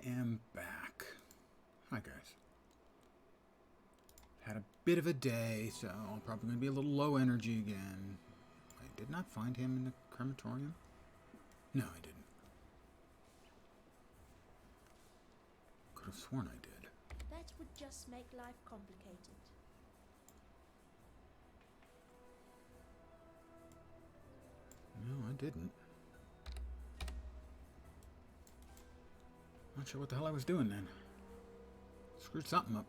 am back. Hi, guys. Had a bit of a day, so I'm probably going to be a little low energy again. I did not find him in the crematorium. No, I didn't. Could have sworn I did. That would just make life complicated. No, I didn't. Not sure what the hell I was doing then. Screwed something up.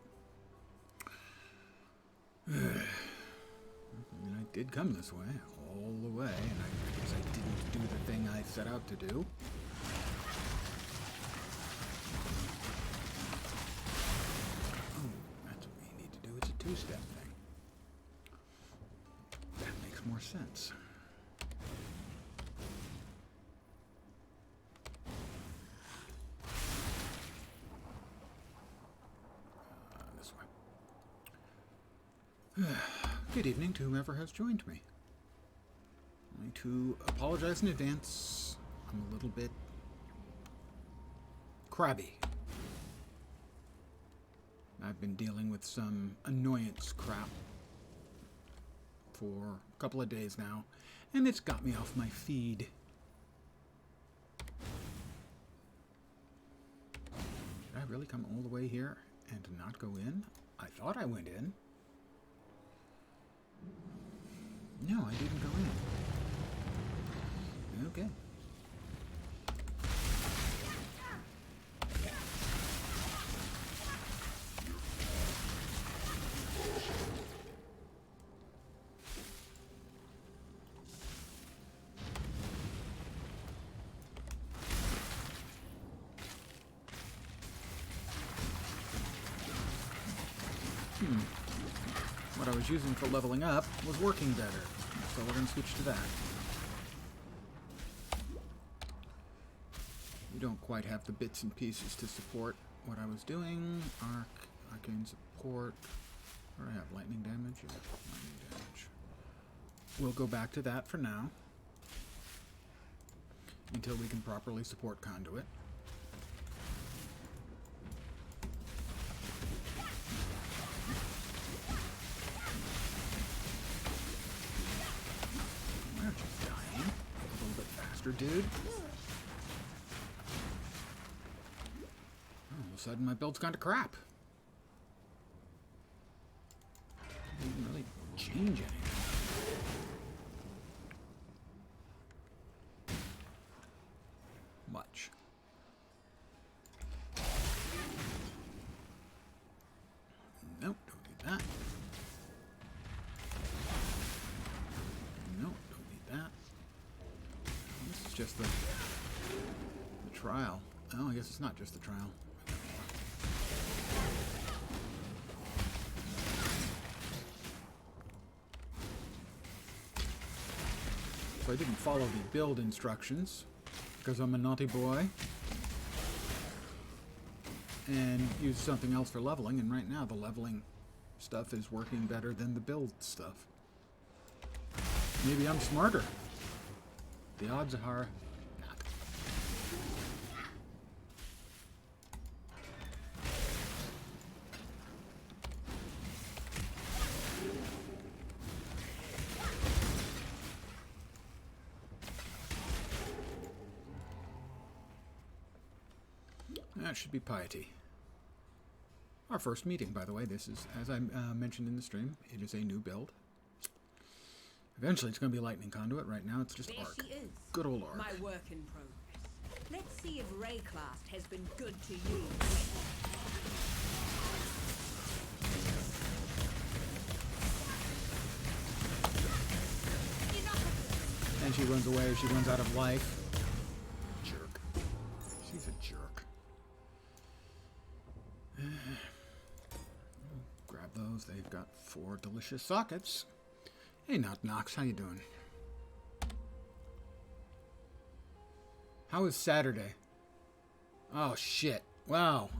I mean, I did come this way, all the way, and I guess I didn't do the thing I set out to do. Oh, that's what we need to do. It's a two-step thing. That makes more sense. This way. Good evening to whoever has joined me. Only to apologize in advance. I'm a little bit crabby. I've been dealing with some annoyance crap for a couple of days now, and it's got me off my feed. Did I really come all the way here and not go in? I thought I went in. No, I didn't go in. Okay. What I was using for leveling up was working better, so we're going to switch to that. We don't quite have the bits and pieces to support what I was doing. Arcane support. Where do I have lightning damage? Yeah, lightning damage. We'll go back to that for now, until we can properly support Conduit. Dude. All of a sudden, my build's kind of crap. Didn't really change anything. Much. Nope, don't need that. Nope, don't need that. This is just the trial. Oh, I guess it's not just the trial. So I didn't follow the build instructions because I'm a naughty boy and used something else for leveling, and right now the leveling stuff is working better than the build stuff. Maybe I'm smarter. The odds are not. That should be piety. Our first meeting, by the way. This is, as I mentioned in the stream, it is a new build. Eventually, it's going to be Lightning Conduit. Right now, it's just There Arc. she is. Good old Arc. My work in progress. Let's see if Rayclast has been good to you. And she runs away. She runs out of life. Jerk. She's a jerk. Grab those. They've got 4 delicious sockets. Hey, Knox, how you doing? How was Saturday? Oh, shit. Wow.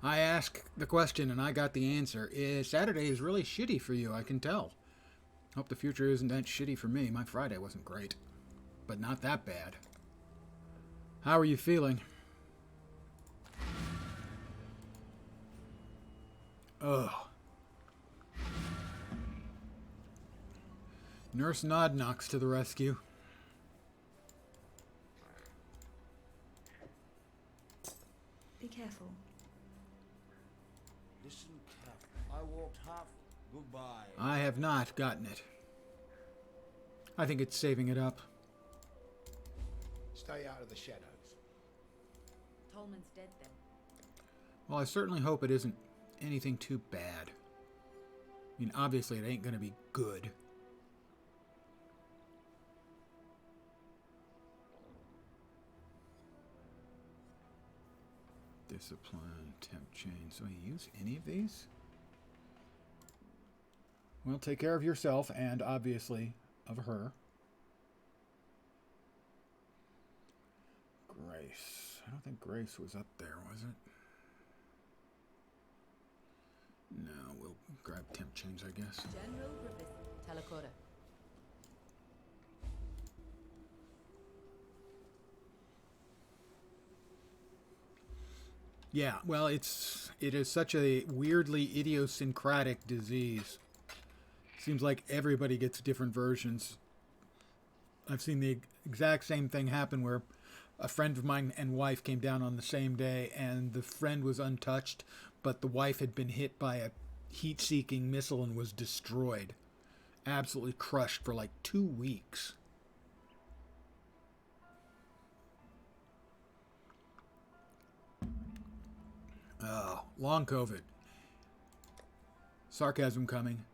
I asked the question and I got the answer. Saturday is really shitty for you, I can tell. Hope the future isn't that shitty for me. My Friday wasn't great, but not that bad. How are you feeling? Ugh. Nurse Nodnox to the rescue. Be careful. Listen, Cap. I walked half. Goodbye. I have not gotten it. I think it's saving it up. Stay out of the shadows. Tolman's dead then. Well, I certainly hope it isn't anything too bad. I mean, obviously it ain't gonna be good. Discipline, temp change. So you use any of these? Well, take care of yourself and obviously of her. Grace. I don't think Grace was up there, was it? No, we'll grab temp change, I guess. General Griffith. Talakota. Yeah, well, it is such a weirdly idiosyncratic disease. Seems like everybody gets different versions. I've seen the exact same thing happen where a friend of mine and wife came down on the same day, and the friend was untouched, but the wife had been hit by a heat-seeking missile and was destroyed. Absolutely crushed for like 2 weeks. Oh, long COVID. Sarcasm coming.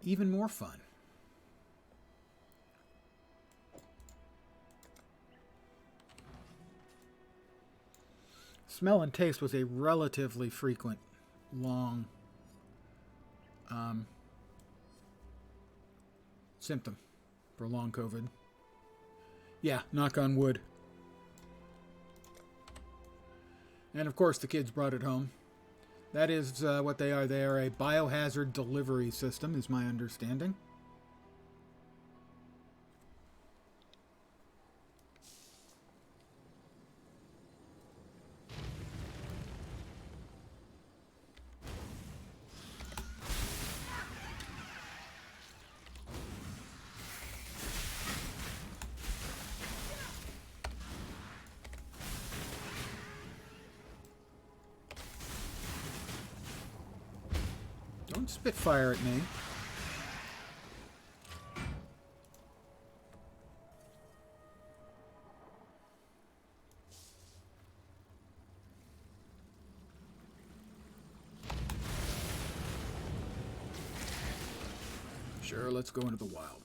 Even more fun. Smell and taste was a relatively frequent, long symptom for long COVID. Yeah, knock on wood. And of course, the kids brought it home. That is what they are. They are a biohazard delivery system, is my understanding. Don't spit fire at me. Sure, let's go into the wildwood.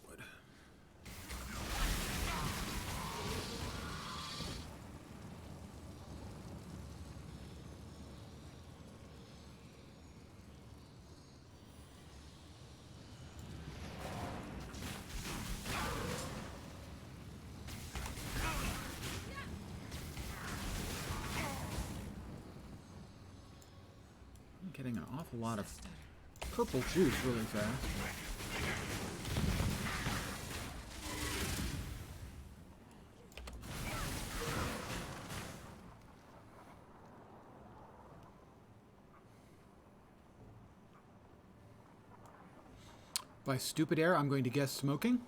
I'm getting an awful lot of purple juice really fast. By stupid air, I'm going to guess smoking.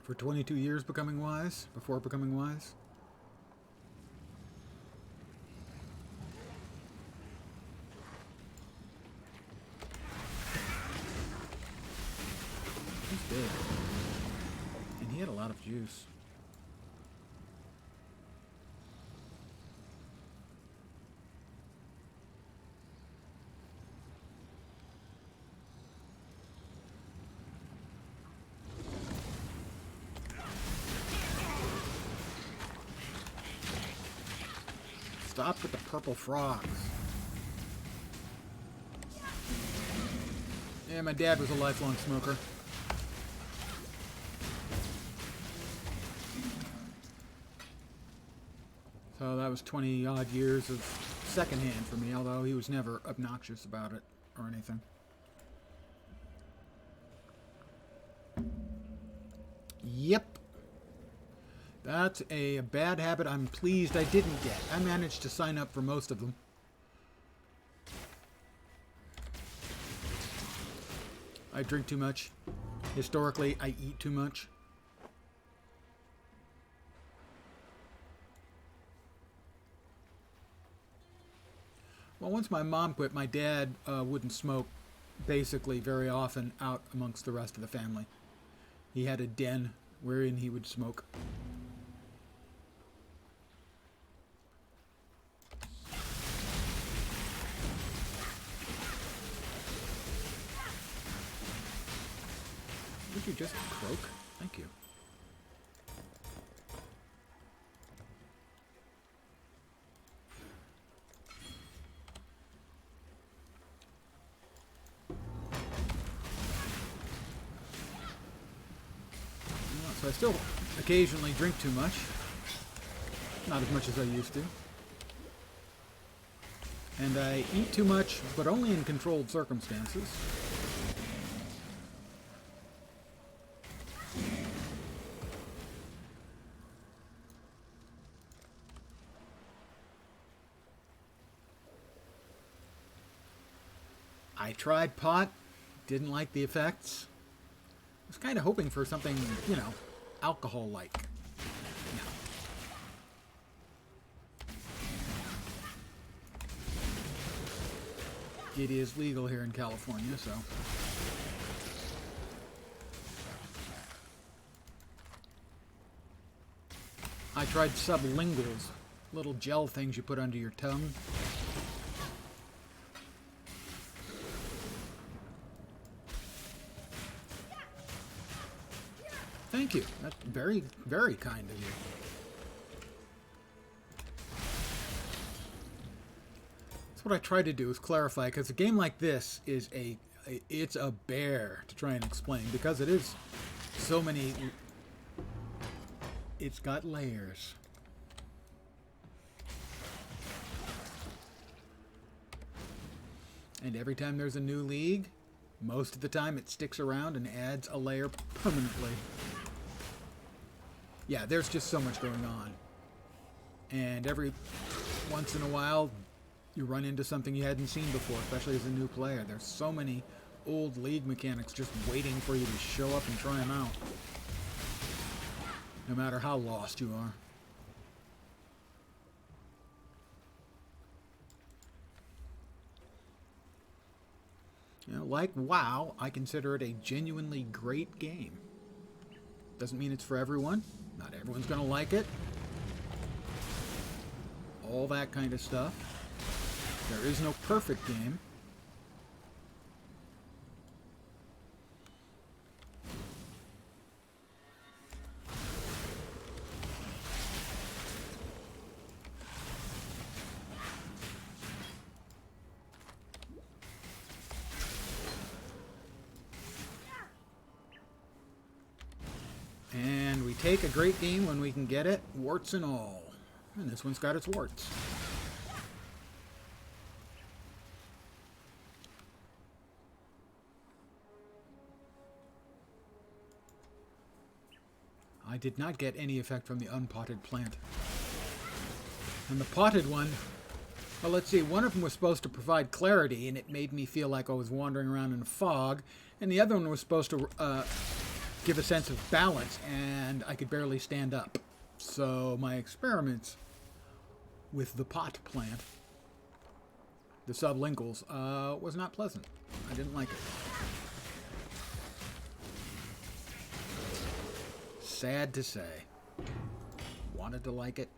For 22 years becoming wise, before becoming wise. He's dead. And he had a lot of juice. Stop with the purple frogs. Yeah, my dad was a lifelong smoker. So that was 20 odd years of secondhand for me, although he was never obnoxious about it or anything. Yep. That's a bad habit I'm pleased I didn't get. I managed to sign up for most of them. I drink too much. Historically, I eat too much. Well, once my mom quit, my dad wouldn't smoke basically very often out amongst the rest of the family. He had a den wherein he would smoke. Did you just croak? Thank you. So I still occasionally drink too much. Not as much as I used to. And I eat too much, but only in controlled circumstances. I tried pot, didn't like the effects. I was kind of hoping for something, you know, alcohol-like. No. It is legal here in California, so. I tried sublinguals, little gel things you put under your tongue. Thank you. That's very, very kind of you. That's what I try to do, is clarify, because a game like this is it's a bear to try and explain, because it is so many. It's got layers. And every time there's a new league, most of the time it sticks around and adds a layer permanently. Yeah, there's just so much going on. And every once in a while, you run into something you hadn't seen before, especially as a new player. There's so many old league mechanics just waiting for you to show up and try them out. No matter how lost you are. You know, like WoW, I consider it a genuinely great game. Doesn't mean it's for everyone. Not everyone's going to like it. All that kind of stuff. There is no perfect game. And we take a great game when we can get it, warts and all. And this one's got its warts. I did not get any effect from the unpotted plant. And the potted one, well, let's see, one of them was supposed to provide clarity, and it made me feel like I was wandering around in a fog, and the other one was supposed to give a sense of balance, and I could barely stand up. So my experiments with the pot plant, the sublinguals, was not pleasant. I didn't like it. Sad to say. Wanted to like it,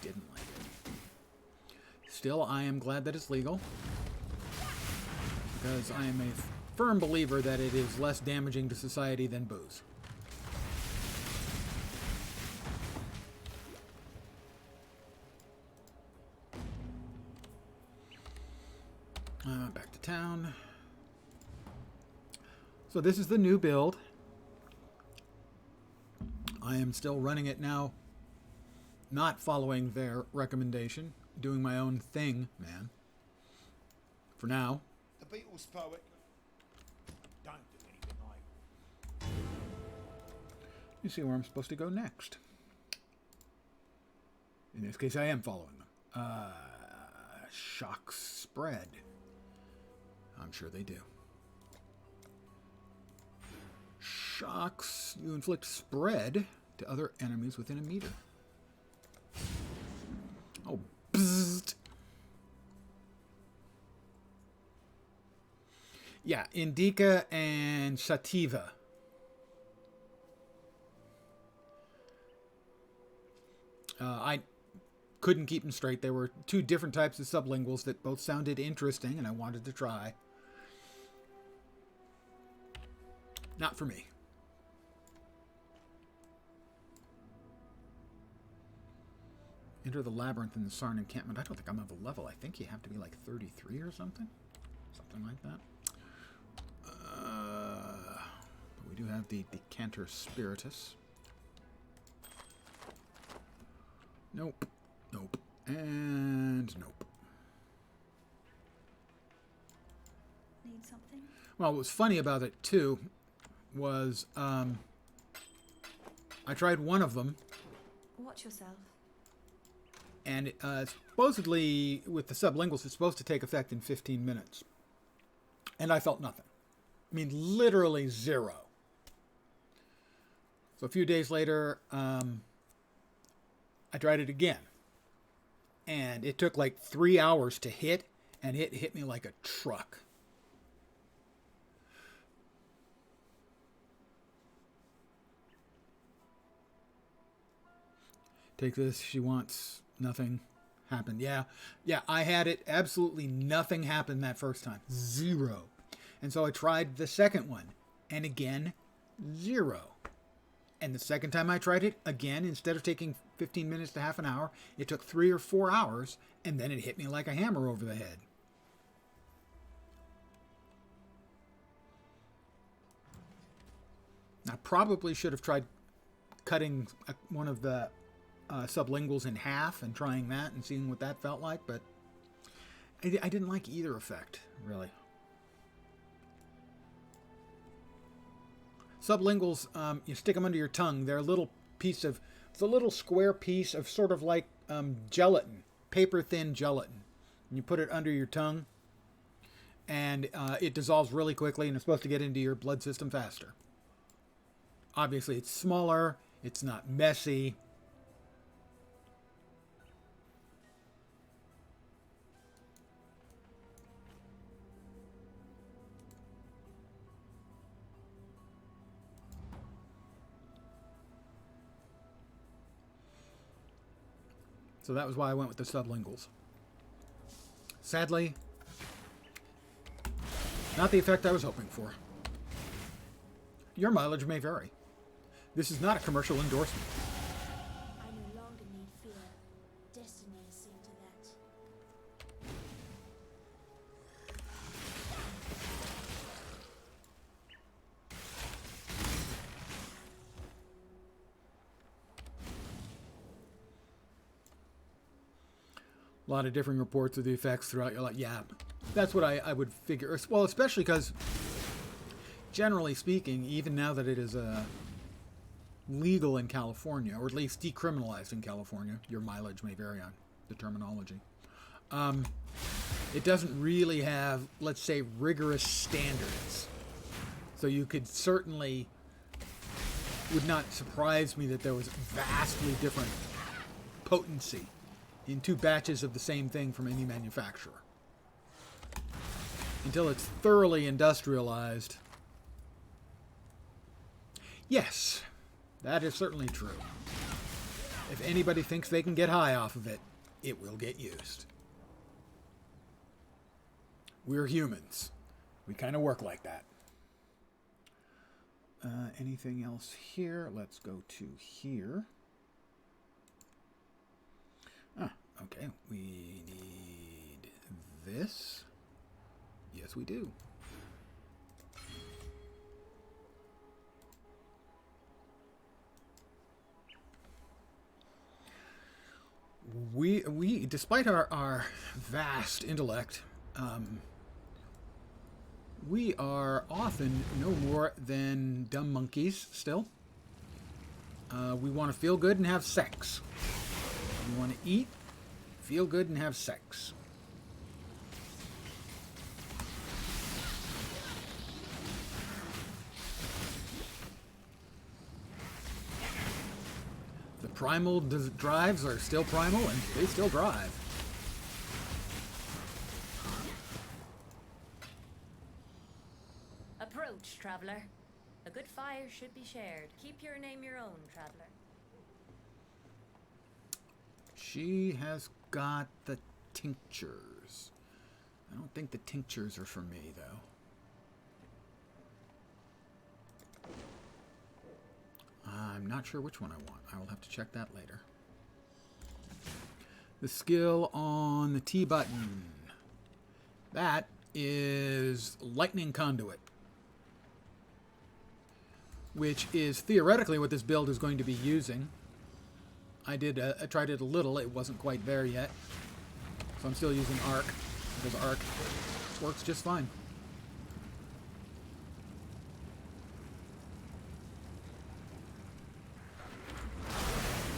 didn't like it. Still, I am glad that it's legal, because I am a firm believer that it is less damaging to society than booze. Back to town. So this is the new build. I am still running it now, not following their recommendation, doing my own thing, man. For now. The Beatles poet. Don't do anything like. You see where I'm supposed to go next. In this case, I am following them. Shock spread. I'm sure they do. Shocks. You inflict spread to other enemies within a meter. Oh, bzzzt. Yeah, Indica and Sativa. I couldn't keep them straight. There were two different types of sublinguals that both sounded interesting, and I wanted to try. Not for me. Enter the labyrinth in the Sarn encampment. I don't think I'm at the level. I think you have to be like 33 or something. Something like that. But we do have the Decanter Spiritus. Nope. Nope. And nope. Need something? Well, what was funny about it, too, was I tried one of them. Watch yourself. And supposedly, with the sublinguals, it's supposed to take effect in 15 minutes. And I felt nothing. I mean, literally zero. So a few days later, I tried it again. And it took like 3 hours to hit, and it hit me like a truck. Take this, she wants nothing happened. Yeah, I had it. Absolutely nothing happened that first time. Zero. And so I tried the second one, and again, zero. And the second time I tried it, again, instead of taking 15 minutes to half an hour, it took 3 or 4 hours, and then it hit me like a hammer over the head. I probably should have tried cutting one of the sublinguals in half and trying that and seeing what that felt like, but I didn't like either effect, really. Sublinguals, you stick them under your tongue. They're a little piece of, it's a little square piece of sort of like gelatin, paper-thin gelatin. And you put it under your tongue, and it dissolves really quickly, and it's supposed to get into your blood system faster. Obviously, it's smaller. It's not messy. So that was why I went with the sublinguals. Sadly, not the effect I was hoping for. Your mileage may vary. This is not a commercial endorsement. I no longer need fear. Destiny has seen to that. A lot of different reports of the effects throughout your life. Yeah, that's what I would figure. Well, especially because, generally speaking, even now that it is legal in California, or at least decriminalized in California, your mileage may vary on the terminology. It doesn't really have, let's say, rigorous standards. So you could certainly, would not surprise me that there was vastly different potency in two batches of the same thing from any manufacturer. Until it's thoroughly industrialized. Yes, that is certainly true. If anybody thinks they can get high off of it, it will get used. We're humans. We kind of work like that. Anything else here? Let's go to here. Okay, we need this. Yes, we do. We despite our vast intellect, we are often no more than dumb monkeys still. We want to feel good and have sex. You want to eat, feel good, and have sex. The primal drives are still primal, and they still drive. Approach, traveler. A good fire should be shared. Keep your name your own, traveler. She has got the tinctures. I don't think the tinctures are for me, though. I'm not sure which one I want. I will have to check that later. The skill on the T button. That is Lightning Conduit, which is theoretically what this build is going to be using. I tried it a little. It wasn't quite there yet. So I'm still using Arc, because Arc works just fine.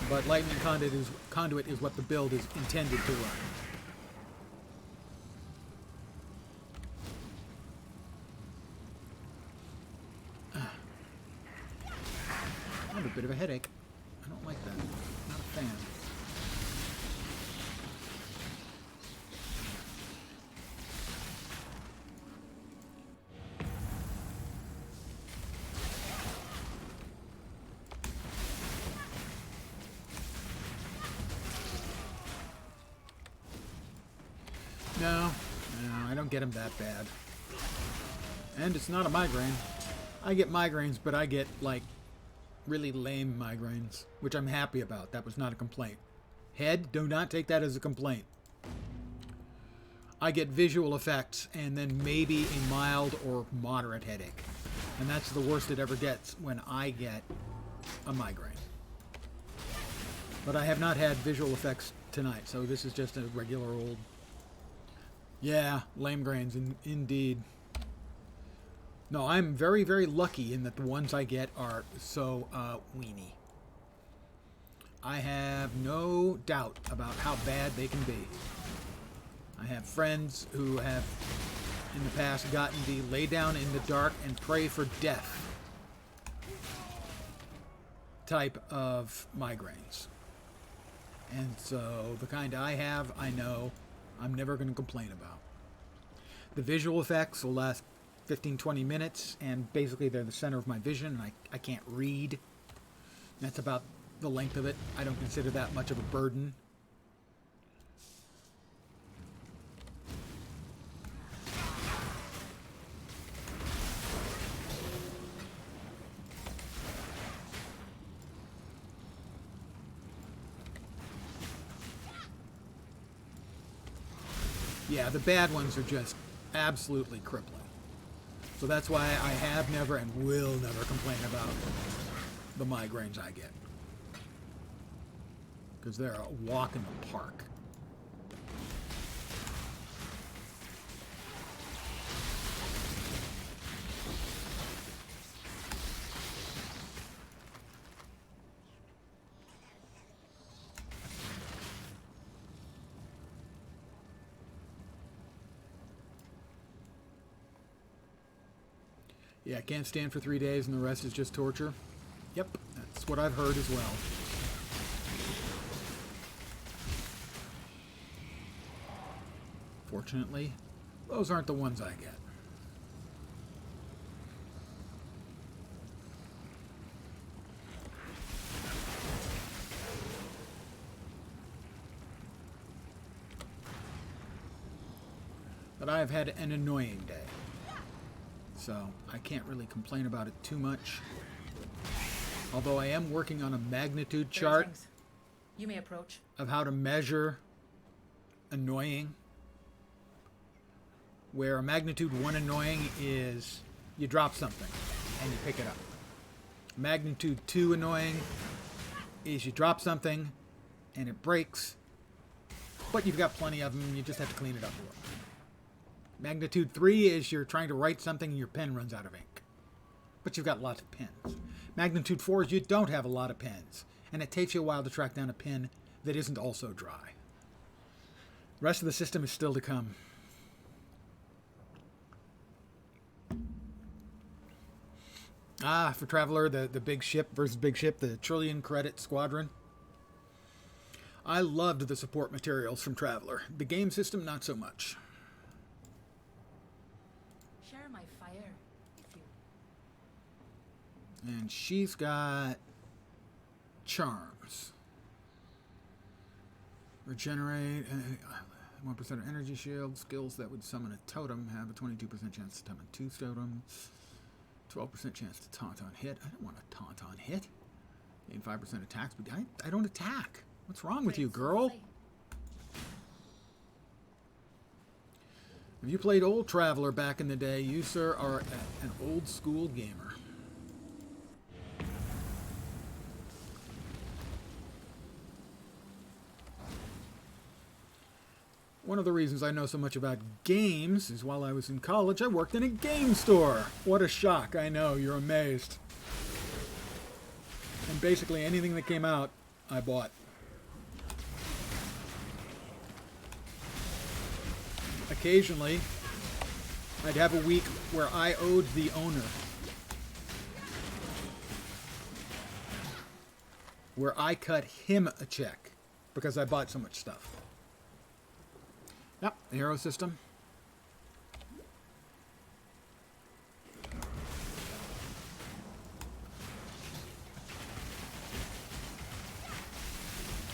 But Lightning Conduit is what the build is intended to run. I have a bit of a headache. I don't like that. Not a fan. No, I don't get them that bad. And it's not a migraine. I get migraines, but I get, like, really lame migraines, which I'm happy about. That was not a complaint. Head, do not take that as a complaint. I get visual effects and then maybe a mild or moderate headache. And that's the worst it ever gets when I get a migraine. But I have not had visual effects tonight, so this is just a regular old... Yeah, lame grains, indeed. No, I'm very, very lucky in that the ones I get are so weenie. I have no doubt about how bad they can be. I have friends who have, in the past, gotten the lay down in the dark and pray for death type of migraines. And so the kind I have, I know I'm never going to complain about. The visual effects will last 15-20 minutes, and basically they're the center of my vision, and I can't read. That's about the length of it. I don't consider that much of a burden. Yeah, the bad ones are just absolutely crippling. So that's why I have never and will never complain about the migraines I get. Because they're a walk in the park. Yeah, can't stand for 3 days and the rest is just torture. Yep, that's what I've heard as well. Fortunately, those aren't the ones I get. But I've had an annoying day. So I can't really complain about it too much. Although I am working on a magnitude chart You may approach. of how to measure annoying. Where a magnitude 1 annoying is you drop something and you pick it up. Magnitude 2 annoying is you drop something and it breaks, but you've got plenty of them and you just have to clean it up a little. Magnitude 3 is you're trying to write something and your pen runs out of ink, but you've got lots of pens. Magnitude 4 is you don't have a lot of pens, and it takes you a while to track down a pen that isn't also dry. The rest of the system is still to come. Ah, for Traveler, the big ship versus big ship, the trillion credit squadron. I loved the support materials from Traveler. The game system, not so much. Share my fire, if you... And she's got charms. Regenerate 1% of energy shield. Skills that would summon a totem have a 22% chance to summon 2 totems. 12% chance to taunt on hit. I don't want a taunt on hit. Gain 5% attacks, but I don't attack. What's wrong with you, girl? If you played old Traveler back in the day, you, sir, are an old school gamer. One of the reasons I know so much about games is while I was in college, I worked in a game store. What a shock. I know, you're amazed. And basically anything that came out, I bought. Occasionally, I'd have a week where I owed the owner. Where I cut him a check because I bought so much stuff. Yep, the hero system.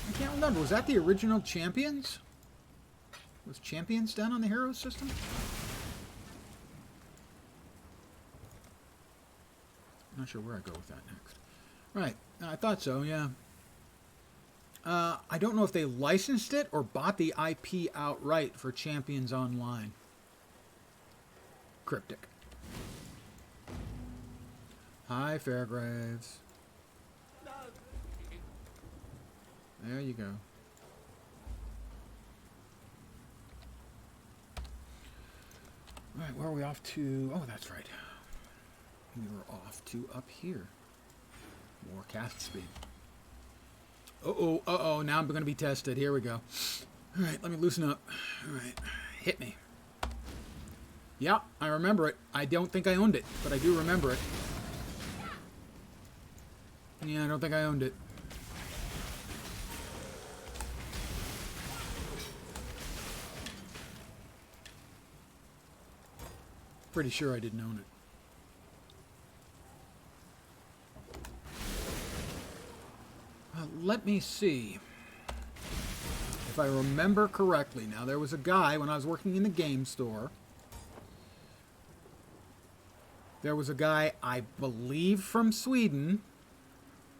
I can't remember. Was that the original Champions? Was Champions done on the hero system? Not sure where I go with that next. Right, I thought so, yeah. I don't know if they licensed it or bought the IP outright for Champions Online. Cryptic. Hi, Fairgraves. There you go. All right, where are we off to? Oh, that's right. We were off to up here. More cast speed. Uh-oh, uh-oh, now I'm going to be tested. Here we go. All right, let me loosen up. All right, hit me. Yeah, I remember it. I don't think I owned it, but I do remember it. Yeah, I don't think I owned it. Pretty sure I didn't own it. Let me see. If I remember correctly, now there was a guy when I was working in the game store. There was a guy, I believe from Sweden,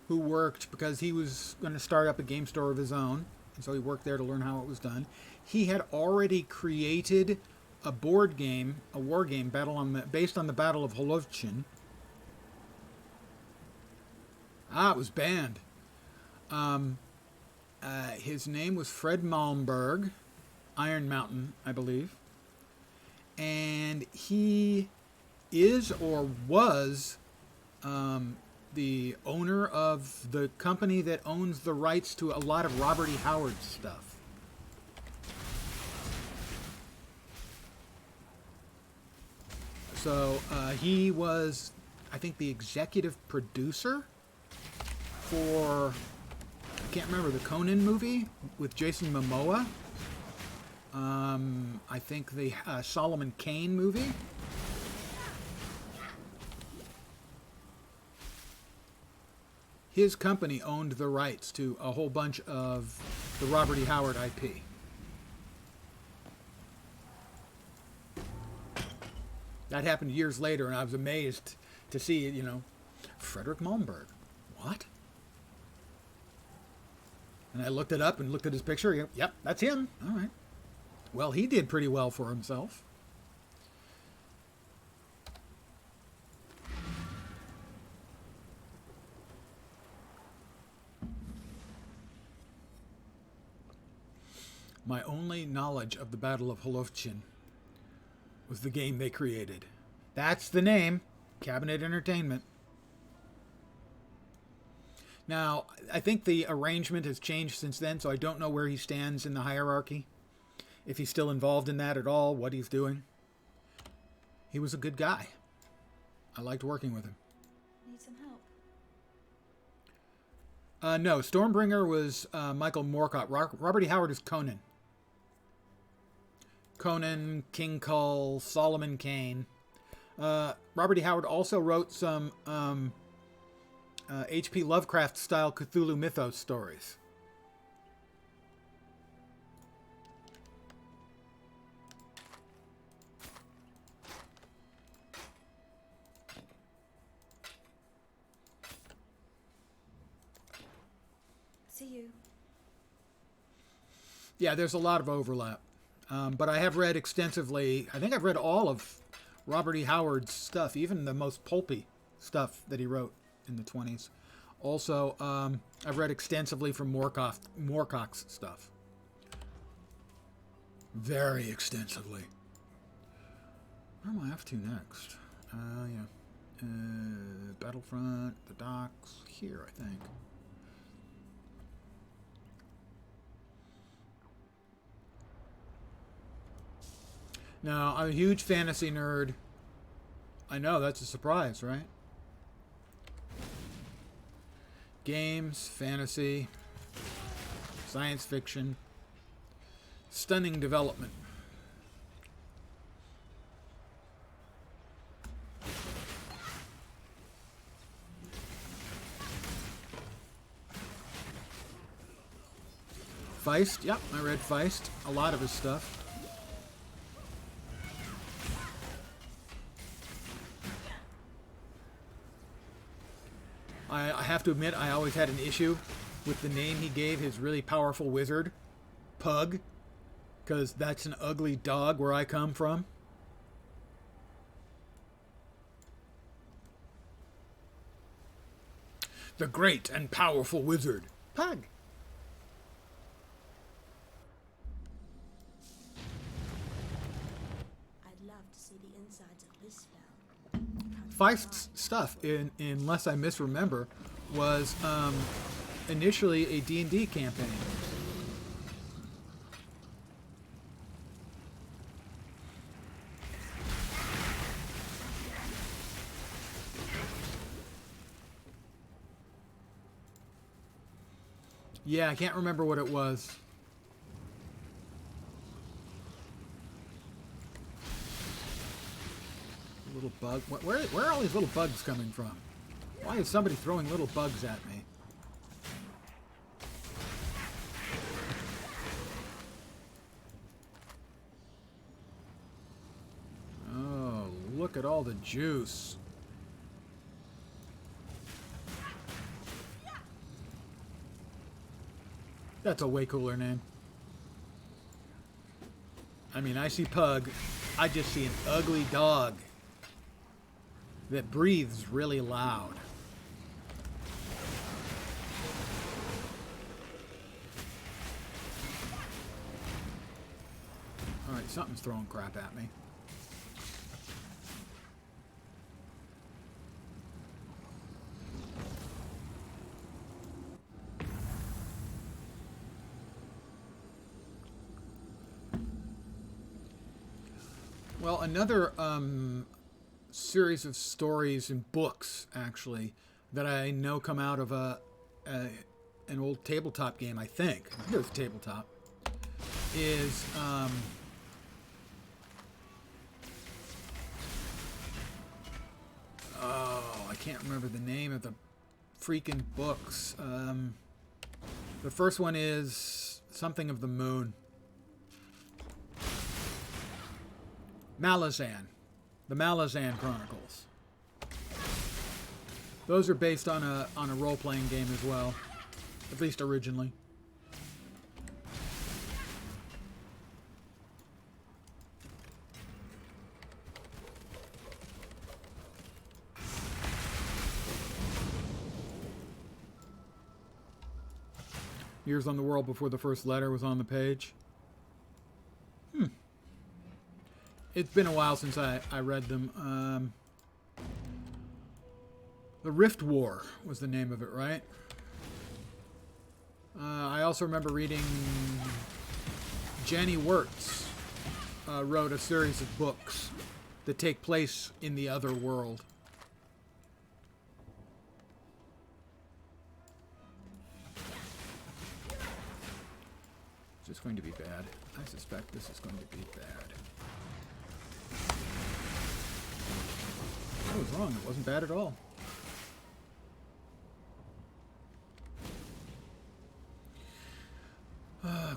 who worked because he was going to start up a game store of his own. And so he worked there to learn how it was done. He had already created a board game, a war game based on the Battle of Holovchin. Ah, it was banned. His name was Fred Malmberg, Iron Mountain, I believe. And he is or was the owner of the company that owns the rights to a lot of Robert E. Howard stuff. So he was, I think, the executive producer for, I can't remember, the Conan movie with Jason Momoa. I think the Solomon Kane movie. His company owned the rights to a whole bunch of the Robert E. Howard IP. That happened years later, and I was amazed to see, you know, Frederick Malmberg. What? And I looked it up and looked at his picture. Yep, that's him. All right. Well, he did pretty well for himself. My only knowledge of the Battle of Holovchin was the game they created. That's the name. Cabinet Entertainment. Now, I think the arrangement has changed since then, so I don't know where he stands in the hierarchy. If he's still involved in that at all, what he's doing. He was a good guy. I liked working with him. Need some help? No, Stormbringer was Michael Moorcock. Robert E. Howard is Conan. Conan, King Kull, Solomon Kane. Robert E. Howard also wrote some H.P. Lovecraft-style Cthulhu mythos stories. See you. Yeah, there's a lot of overlap. But I have read extensively. I think I've read all of Robert E. Howard's stuff, even the most pulpy stuff that he wrote in the 20s. Also, I've read extensively from Moorcock's stuff. Very extensively. Where am I off to next? Yeah. Battlefront, the docks, here, I think. Now, I'm a huge fantasy nerd. I know, that's a surprise, right? Games, fantasy, science fiction, stunning development. Feist, yep, I read Feist, a lot of his stuff. I have to admit, I always had an issue with the name he gave his really powerful wizard, Pug, because that's an ugly dog where I come from. The great and powerful wizard, Pug. I'd love to see the insides of this spell. Feist's stuff, unless I misremember, was initially a D&D campaign. Yeah, I can't remember what it was. Little bug. Where are all these little bugs coming from? Why is somebody throwing little bugs at me? Oh, look at all the juice. That's a way cooler name. I mean, I see Pug. I just see an ugly dog that breathes really loud. Alright, something's throwing crap at me. Well, another series of stories and books, actually, that I know come out of an old tabletop game, I think it was tabletop, is oh, I can't remember the name of the freaking books. The first one is something of the moon. Malazan. The Malazan Chronicles. Those are based on a role-playing game as well, at least originally. Years on the World Before the First Letter was on the page. It's been a while since I read them. The Rift War was the name of it, right? I also remember reading Jenny Wirtz wrote a series of books that take place in the other world. It's just going to be bad. I suspect this is going to be bad. I was wrong. It wasn't bad at all.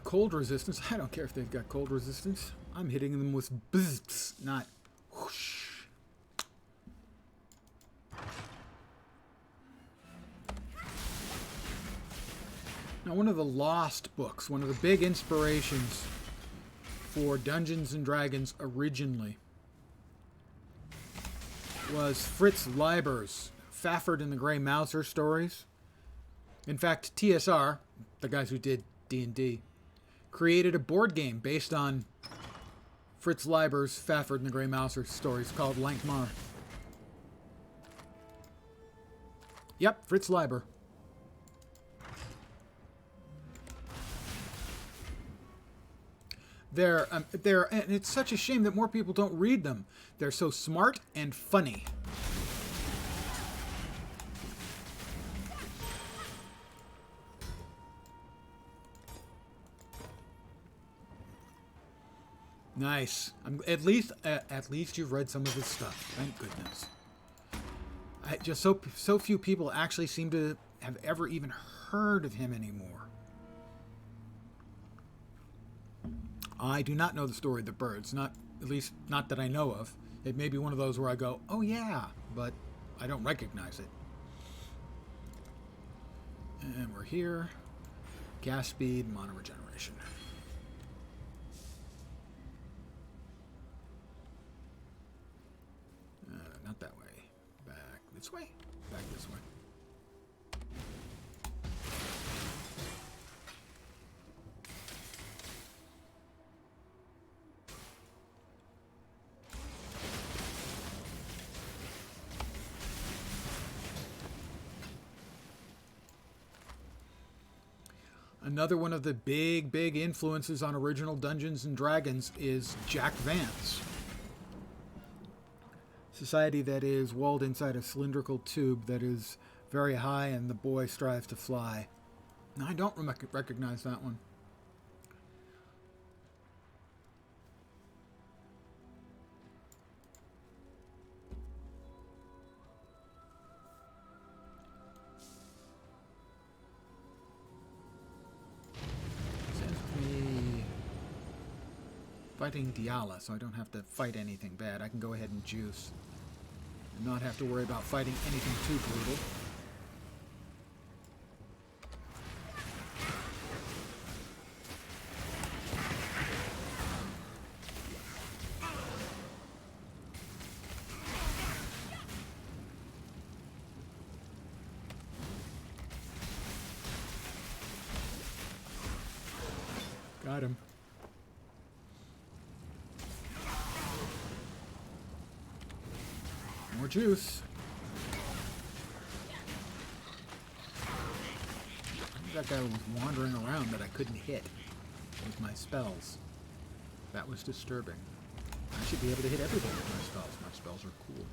Cold resistance. I don't care if they've got cold resistance. I'm hitting them with bzzz, not whoosh. Now, one of the Lost books, one of the big inspirations for Dungeons and Dragons originally, was Fritz Leiber's Fafhrd and the Grey Mouser stories. In fact, TSR, the guys who did D&D, created a board game based on Fritz Leiber's Fafhrd and the Grey Mouser stories called Lankmar. Yep, Fritz Leiber. And it's such a shame that more people don't read them. They're so smart and funny. Nice. At least you've read some of his stuff. Thank goodness. Just so few people actually seem to have ever even heard of him anymore. I do not know the story of the birds. At least not that I know of. It may be one of those where I go, oh yeah, but I don't recognize it. And we're here. Gas speed, mono regeneration. Not that way. Back this way? Back this way. Another one of the big influences on original Dungeons and Dragons is Jack Vance. Society that is walled inside a cylindrical tube that is very high and the boy strives to fly. No, I don't recognize that one. Fighting Diala, so I don't have to fight anything bad. I can go ahead and juice and not have to worry about fighting anything too brutal. Got him. More juice. That guy was wandering around that I couldn't hit with my spells. That was disturbing. I should be able to hit everything with my spells. My spells are cool.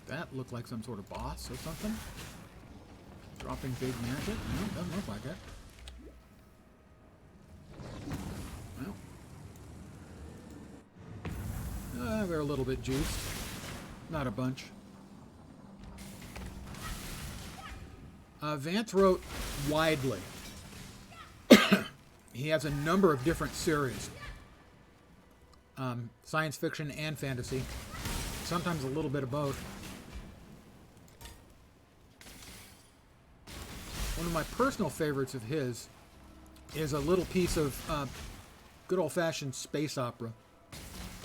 That looked like some sort of boss or something. Dropping big magic? No, doesn't look like it. Well, they're a little bit juiced. Not a bunch. Vance wrote widely. He has a number of different series. Science fiction and fantasy. Sometimes a little bit of both. One of my personal favorites of his is a little piece of good old-fashioned space opera.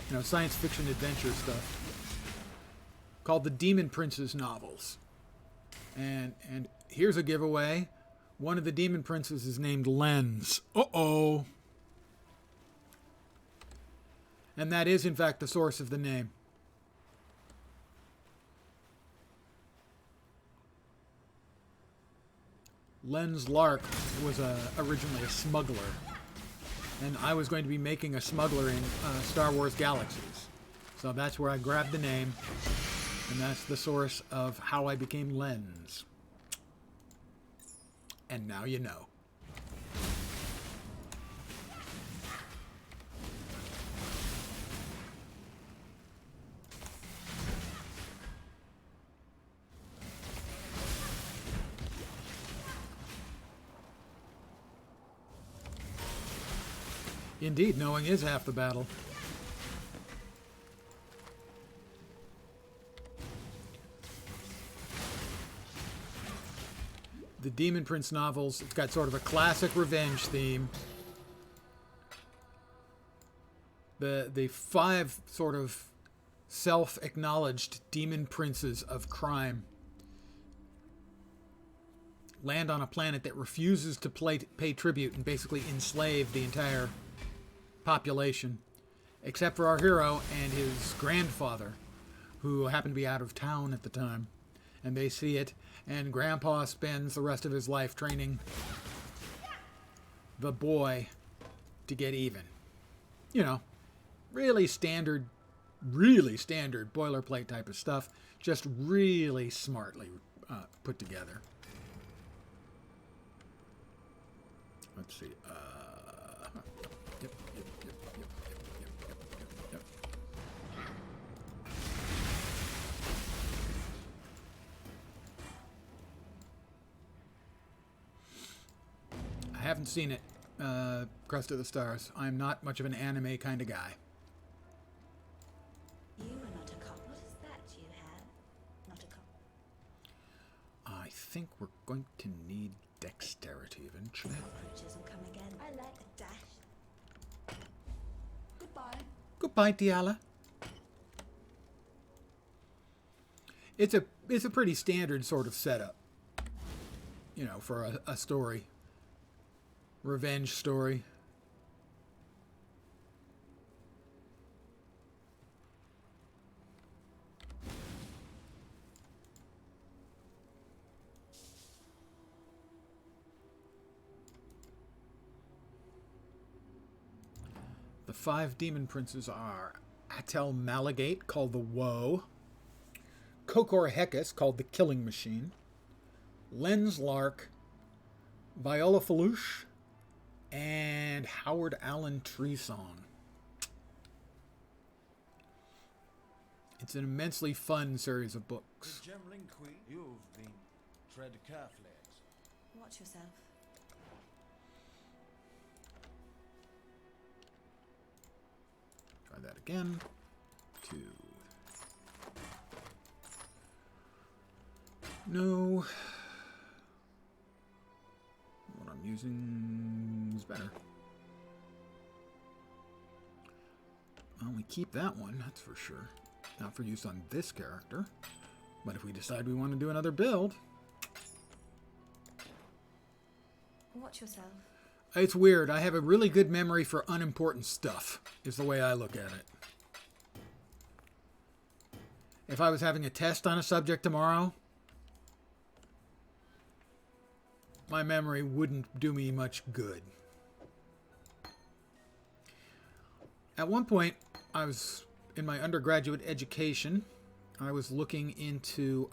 You know, science fiction adventure stuff. Called the Demon Prince's novels. And here's a giveaway. One of the Demon Princes is named Lens. Uh-oh. And that is, in fact, the source of the name. Lens Lark was originally a smuggler. And I was going to be making a smuggler in Star Wars Galaxies. So that's where I grabbed the name. And that's the source of how I became Lens. And now you know. Indeed, knowing is half the battle. The Demon Prince novels, it's got sort of a classic revenge theme. The 5 sort of self-acknowledged demon princes of crime land on a planet that refuses to pay tribute and basically enslave the entire population, except for our hero and his grandfather, who happened to be out of town at the time. And they see it, and Grandpa spends the rest of his life training the boy to get even. You know, really standard boilerplate type of stuff, just really smartly put together. Let's see. Yep. I haven't seen it, Crest of the Stars. I'm not much of an anime kind of guy. You are not a cop. What is that you have? Not a cop. I think we're going to need dexterity eventually. Cockroaches will come again. I like a dash. Goodbye. Goodbye, Tiala. It's a pretty standard sort of setup, you know, for a story. Revenge story. The 5 demon princes are Atel Malagate, called the Woe, Kokor Hekis, called the Killing Machine, Lens Lark, Viola Falouche, and Howard Allen Treesong. It's an immensely fun series of books. Gemling Queen, you've been tread carefully. Watch yourself. Try that again. 2. No. What I'm using is better. Well, we keep that one, that's for sure. Not for use on this character. But if we decide we want to do another build... Watch yourself. It's weird. I have a really good memory for unimportant stuff, is the way I look at it. If I was having a test on a subject tomorrow, my memory wouldn't do me much good. At one point, I was in my undergraduate education, I was looking into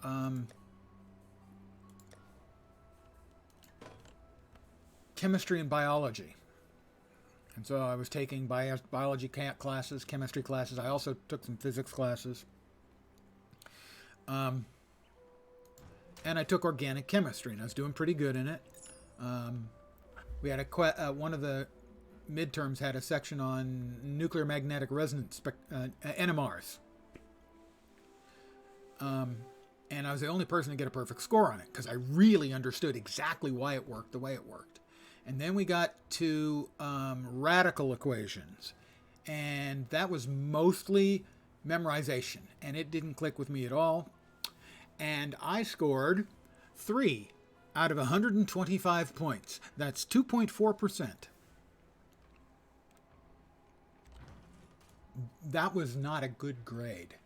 chemistry and biology. And so I was taking biology classes, chemistry classes. I also took some physics classes. And I took organic chemistry, and I was doing pretty good in it. We had one of the midterms had a section on nuclear magnetic resonance NMRs. And I was the only person to get a perfect score on it because I really understood exactly why it worked the way it worked. And then we got to radical equations, and that was mostly memorization, and it didn't click with me at all. And I scored 3 out of 125 points. That's 2.4%. that was not a good grade.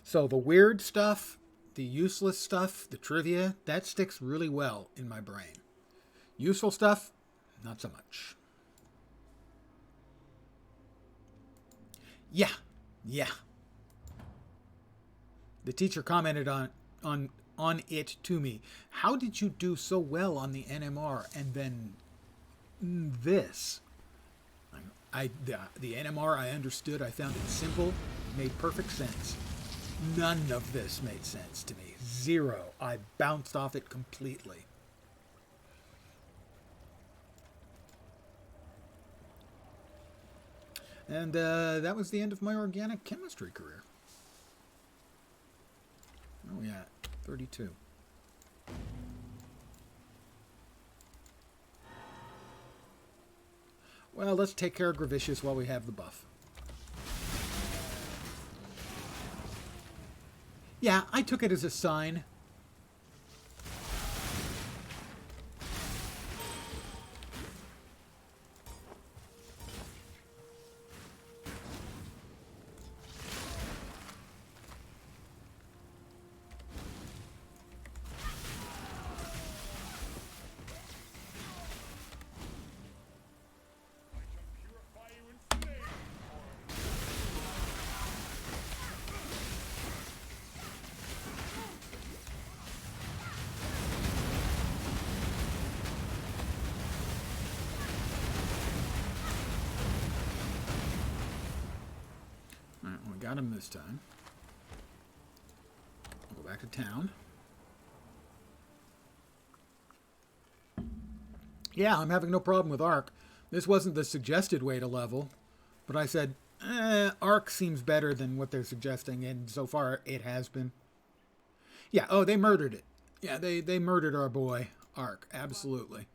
So the weird stuff, the useless stuff, the trivia, that sticks really well in my brain. Useful stuff, not so much. Yeah. The teacher commented on it to me. How did you do so well on the NMR and then this? The NMR I understood. I found it simple, made perfect sense. None of this made sense to me. Zero. I bounced off it completely. And that was the end of my organic chemistry career. Oh yeah, 32. Well, let's take care of Gravicious while we have the buff. Yeah, I took it as a sign. Got him this time. I'll go back to town. Yeah, I'm having no problem with Arc. This wasn't the suggested way to level, but I said, Arc seems better than what they're suggesting, and so far it has been. Yeah, oh, they murdered it. Yeah, they murdered our boy, Arc, absolutely.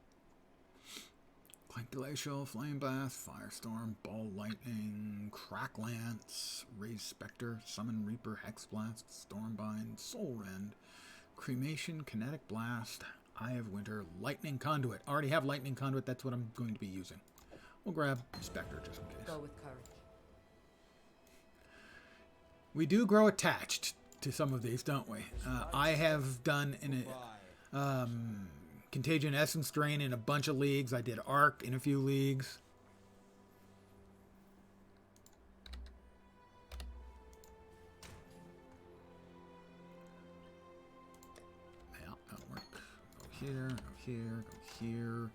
Clank Glacial, Flame Blast, Firestorm, Ball Lightning, Crack Lance, Raise Spectre, Summon Reaper, Hex Blast, Stormbind, Soul Rend, Cremation, Kinetic Blast, Eye of Winter, Lightning Conduit. I already have Lightning Conduit, that's what I'm going to be using. We'll grab Spectre just in case. Go with courage. We do grow attached to some of these, don't we? I have done Contagion Essence Drain in a bunch of leagues. I did Arc in a few leagues. Yeah, that'll work. Go here, go here, go here.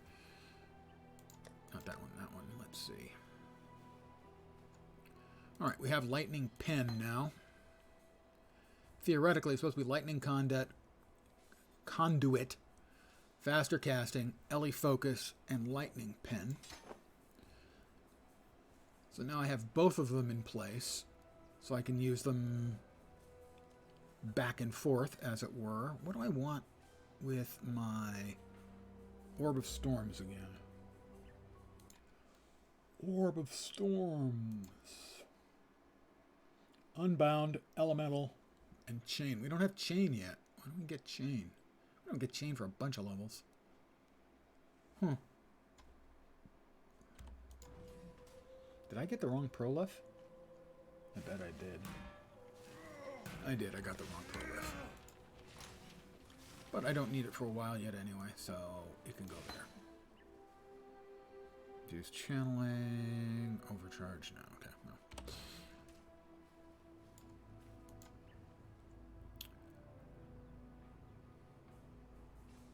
Not that one, that one. Let's see. Alright, we have Lightning Pen now. Theoretically, it's supposed to be Lightning Conduit. Faster Casting, Ellie Focus, and Lightning Pen. So now I have both of them in place, so I can use them back and forth, as it were. What do I want with my Orb of Storms again? Orb of Storms. Unbound, Elemental, and Chain. We don't have Chain yet. Why don't we get Chain? I don't get Chain for a bunch of levels. Huh. Did I get the wrong Prolif? I bet I did. I did. I got the wrong Prolif. But I don't need it for a while yet anyway, so it can go there. Use channeling. Overcharge. No. Okay. No.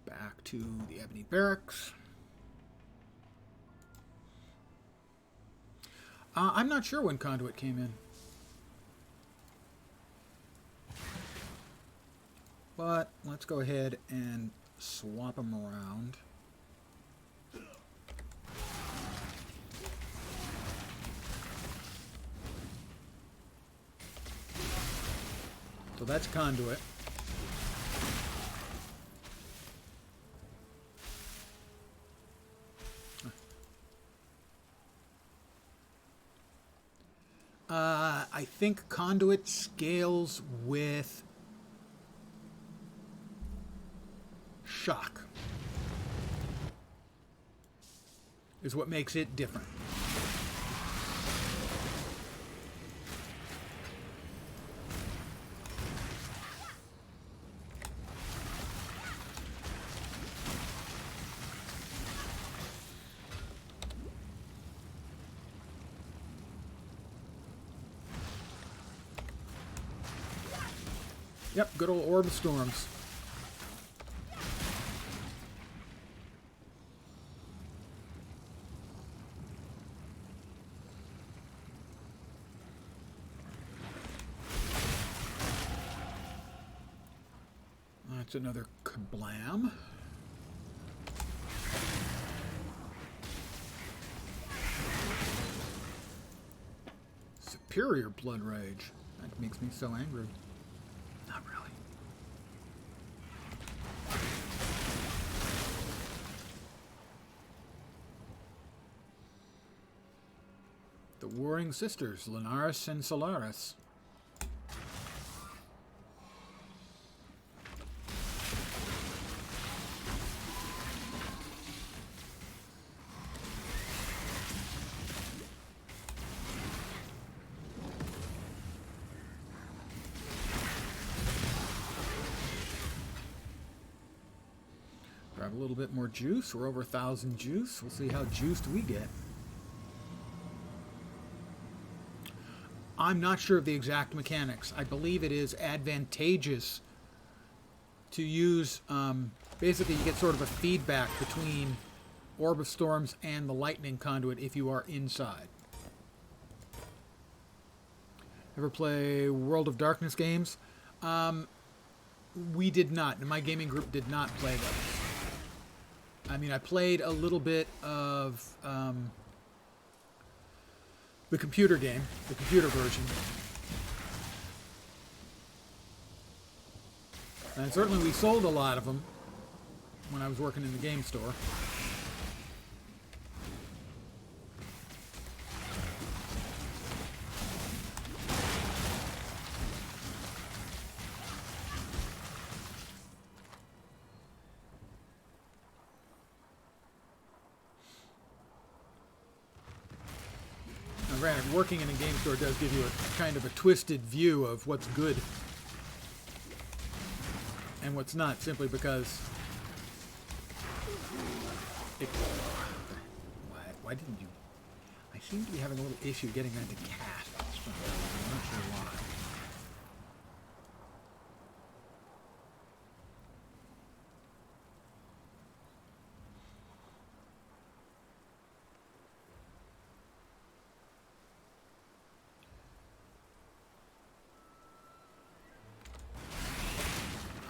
Back to the Ebony Barracks. I'm not sure when Conduit came in. But let's go ahead and swap them around. So that's Conduit. I think Conduit scales with Shock. is what makes it different. Yep, good old orb storms. That's another kablam. Superior blood rage. That makes me so angry. Not really. The Warring Sisters, Linares and Solaris. Grab a little bit more juice. We're over 1,000 juice. We'll see how juiced we get. I'm not sure of the exact mechanics. I believe it is advantageous to use, basically you get sort of a feedback between Orb of Storms and the Lightning Conduit if you are inside. Ever play World of Darkness games? We did not. My gaming group did not play those. I mean, I played a little bit of the computer game, the computer version. And certainly we sold a lot of them when I was working in the game store. Granted, working in a game store does give you a kind of a twisted view of what's good and what's not, simply because it, why didn't you? I seem to be having a little issue getting that to cast. I'm not sure why.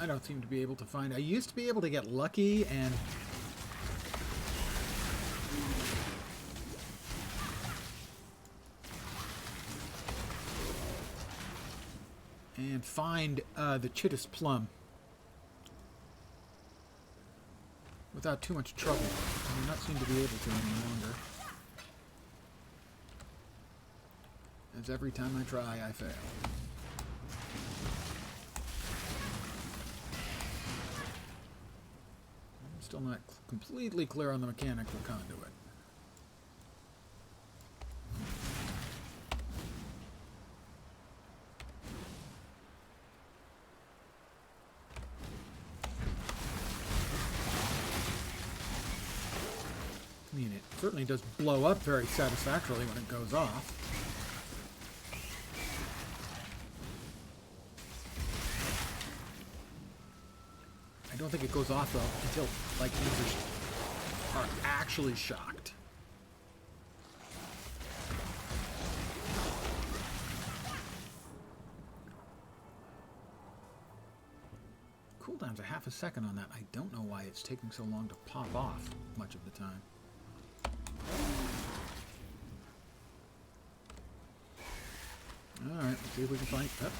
I don't seem to be able to find. I used to be able to get lucky and find the Chittis plum without too much trouble. I do not seem to be able to any longer. As every time I try, I fail. Still not completely clear on the mechanical conduit. I mean, it certainly does blow up very satisfactorily when it goes off. I don't think it goes off, though, until, like, users are actually shocked. Cooldown's a half a second on that. I don't know why it's taking so long to pop off much of the time. Alright, let's see if we can find... Oh.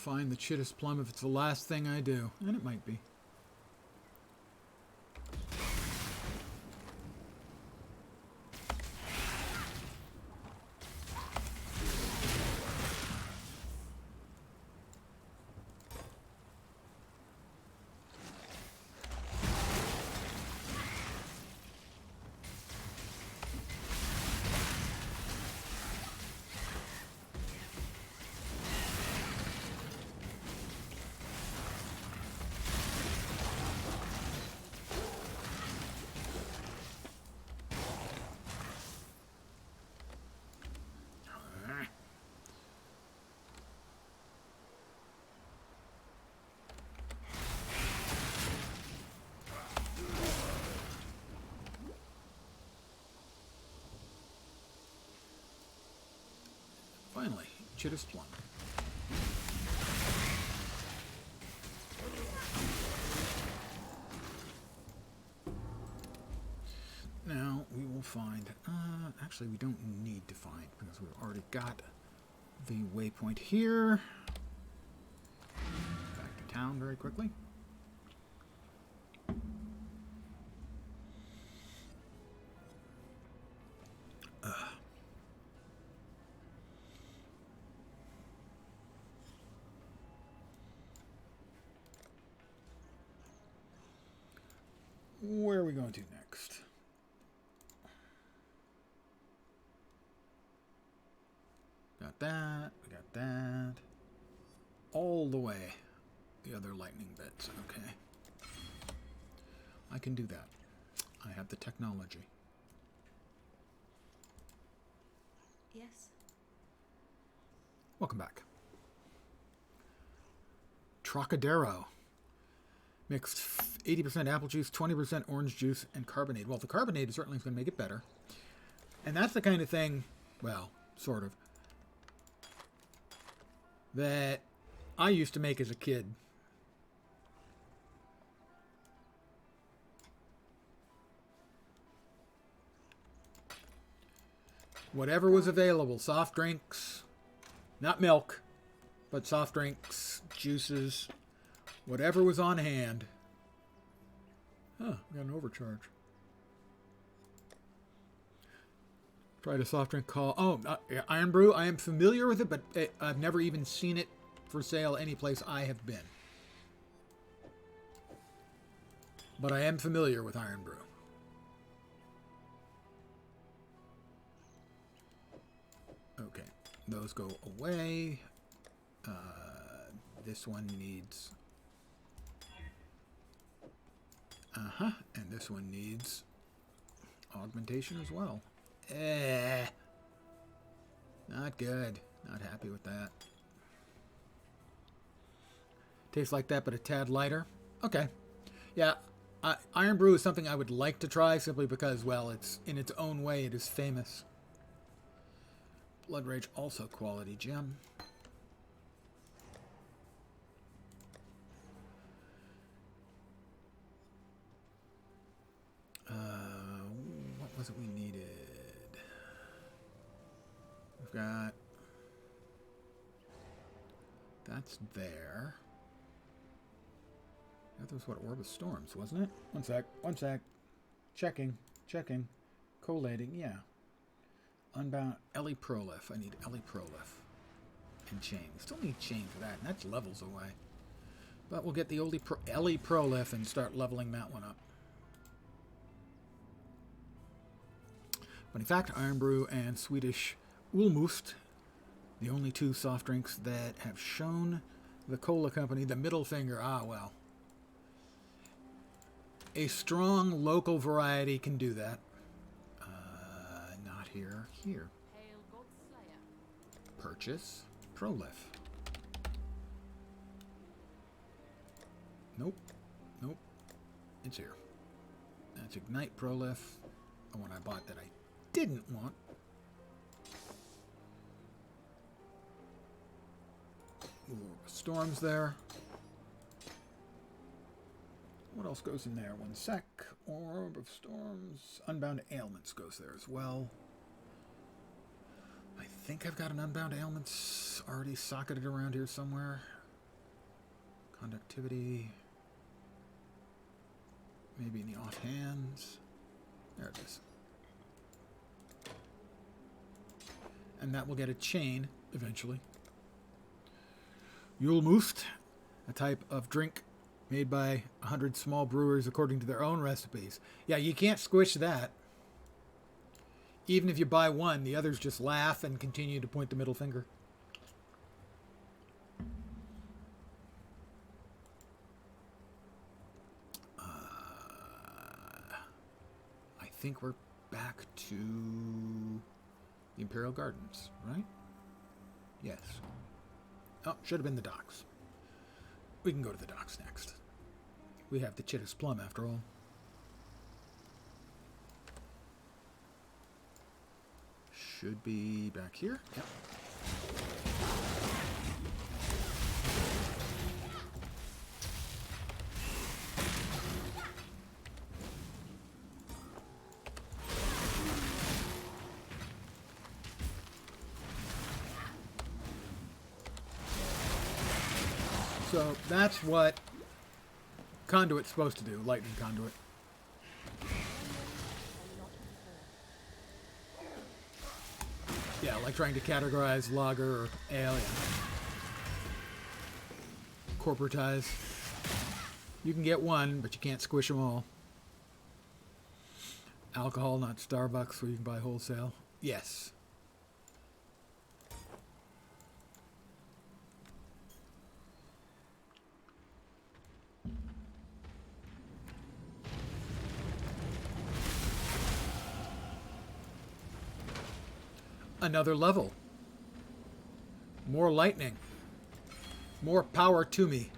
find the chittest plum if it's the last thing I do. And it might be. Finally, chittest plum. Now we will find, actually we don't need to find because we've already got the waypoint here. Back to town very quickly. Where are we going to next? Got that, we got that. All the way. The other lightning bits, okay. I can do that. I have the technology. Yes. Welcome back. Trocadero. Mixed 80% apple juice, 20% orange juice, and carbonate. Well, the carbonate is certainly going to make it better. And that's the kind of thing, well, sort of, that I used to make as a kid. Whatever was available, soft drinks, not milk, but soft drinks, juices, whatever was on hand. Huh, we got an overcharge. Tried a soft drink called, Iron Brew. I am familiar with it, but I've never even seen it for sale any place I have been. But I am familiar with Iron Brew. Okay, those go away. This one needs... and this one needs augmentation as well. Not good. Not happy with that. Tastes like that, but a tad lighter. Okay. Yeah, Iron Brew is something I would like to try simply because, well, it's in its own way, it is famous. Blood Rage, also quality gem. What was it we needed? We've got... That's there. That was what, Orb of Storms, wasn't it? One sec. Checking. Collating, yeah. Unbound Ellie Prolif. I need Ellie Prolif. And chain. We still need chain for that, and that's levels away. But we'll get the Ellie Prolif and start leveling that one up. But in fact, Iron Brew and Swedish Ulmust, the only two soft drinks that have shown the cola company the middle finger. Ah, well. A strong local variety can do that. Not here. Here. Purchase Prolif. Nope. It's here. That's Ignite Prolif. The one I bought that I didn't want. Storms there. What else goes in there? One sec. Orb of Storms. Unbound Ailments goes there as well. I think I've got an Unbound Ailments already socketed around here somewhere. Conductivity. Maybe in the offhands. There it is. And that will get a chain eventually. Julmust, a type of drink made by 100 small brewers according to their own recipes. Yeah, you can't squish that. Even if you buy one, the others just laugh and continue to point the middle finger. I think we're back to the Imperial Gardens, right? Yes. Oh, should have been the docks. We can go to the docks next. We have the Chittis Plum, after all. Should be back here. Yep. So that's what Conduit's supposed to do, lightning conduit. Yeah, like trying to categorize lager or ale, yeah. Corporatize. You can get one, but you can't squish them all. Alcohol, not Starbucks, where you can buy wholesale. Yes. Another level. More lightning. More power to me.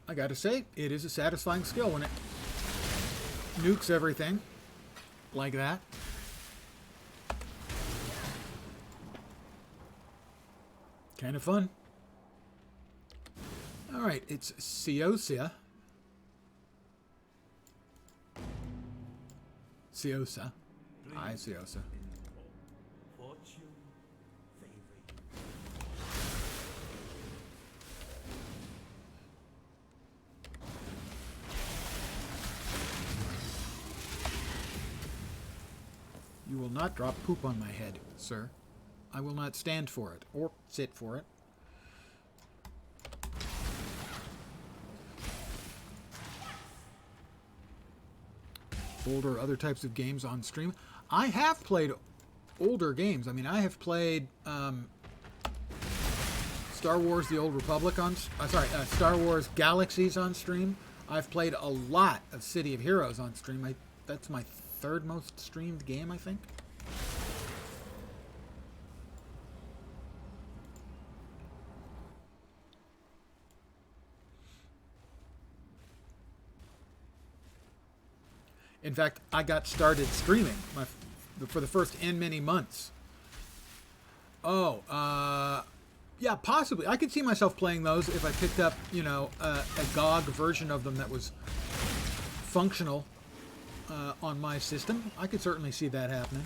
I gotta say, it is a satisfying skill when it nukes everything like that. Kind of fun. Alright, it's Ciosa. Ciosa. Hi, Ciosa. Fortune favor You will not drop poop on my head, sir. I will not stand for it, or sit for it. Older other types of games on stream. I have played older games. I mean, I have played Star Wars: The Old Republic on... Star Wars Galaxies on stream. I've played a lot of City of Heroes on stream. That's my third most streamed game, I think. In fact, I got started streaming for the first N many months. Oh, yeah, possibly. I could see myself playing those if I picked up, you know, a GOG version of them that was functional on my system. I could certainly see that happening.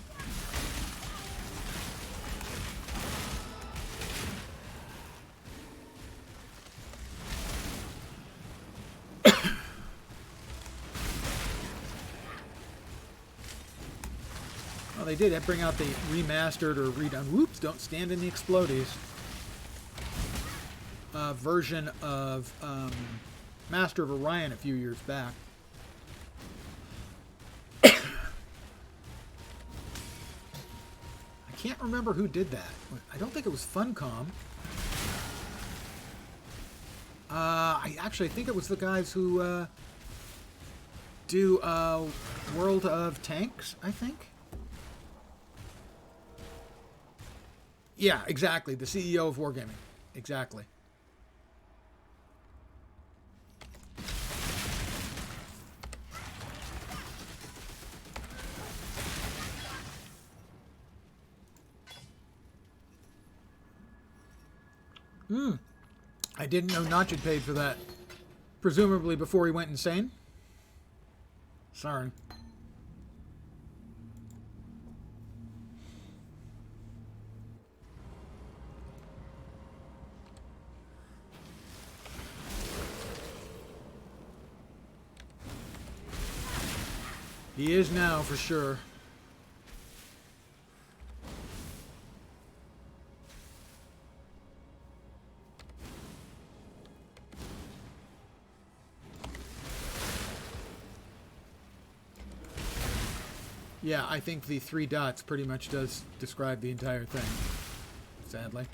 Well, they did bring out the remastered or redone, whoops, don't stand in the explodies, version of Master of Orion a few years back. I can't remember who did that. I don't think it was Funcom. I actually think it was the guys who do World of Tanks, I think. Yeah, exactly. The CEO of Wargaming. Exactly. I didn't know Notch had paid for that. Presumably before he went insane. Sorry. He is now, for sure. Yeah, I think the 3 dots pretty much does describe the entire thing, sadly.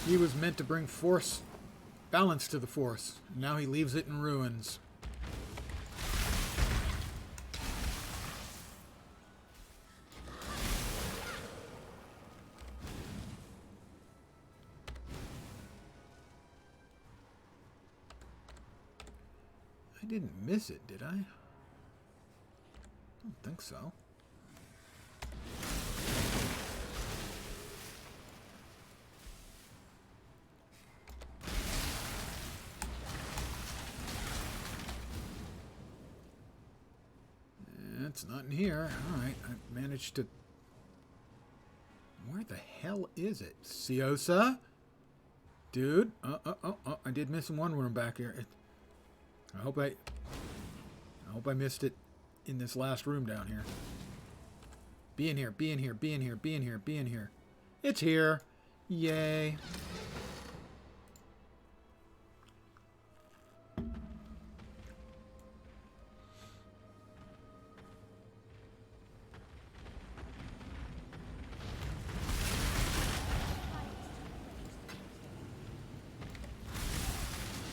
He was meant to bring force, balance to the force. Now he leaves it in ruins. I didn't miss it, did I? I don't think so. It's not in here. Alright, I managed to... Where the hell is it? Ciosa? Dude? I did miss one room back here. I hope I missed it in this last room down here. Be in here, be in here, be in here, be in here, be in here. It's here. Yay.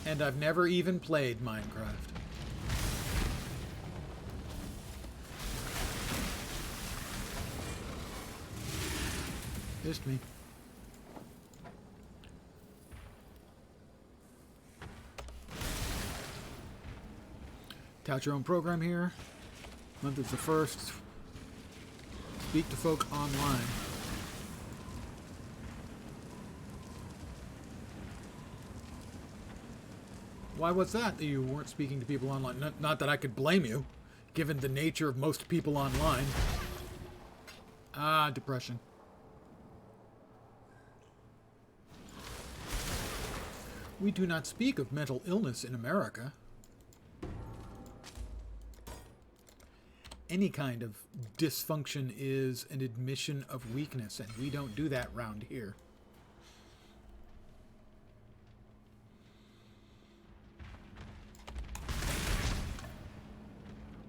And I've never even played Minecraft. Missed me. Tout your own program here. Month is the 1st. Speak to folk online. Why was that you weren't speaking to people online? Not that I could blame you, given the nature of most people online. Ah, depression. We do not speak of mental illness in America. Any kind of dysfunction is an admission of weakness, and we don't do that round here.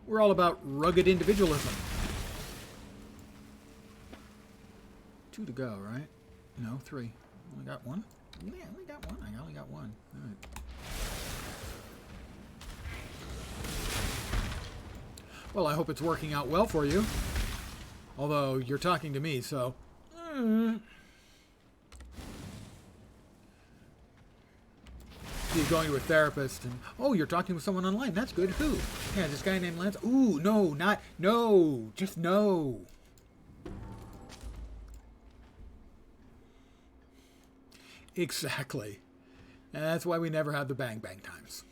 We're all about rugged individualism. 2 to go, right? No, 3. Only got 1? Yeah, I only got 1. I only got 1. All right. Well, I hope it's working out well for you. Although, you're talking to me, so... You're going to a therapist and... Oh, you're talking with someone online. That's good. Who? Yeah, this guy named Lance. Ooh, no, not... No. Just no. Exactly. And that's why we never have the bang bang times.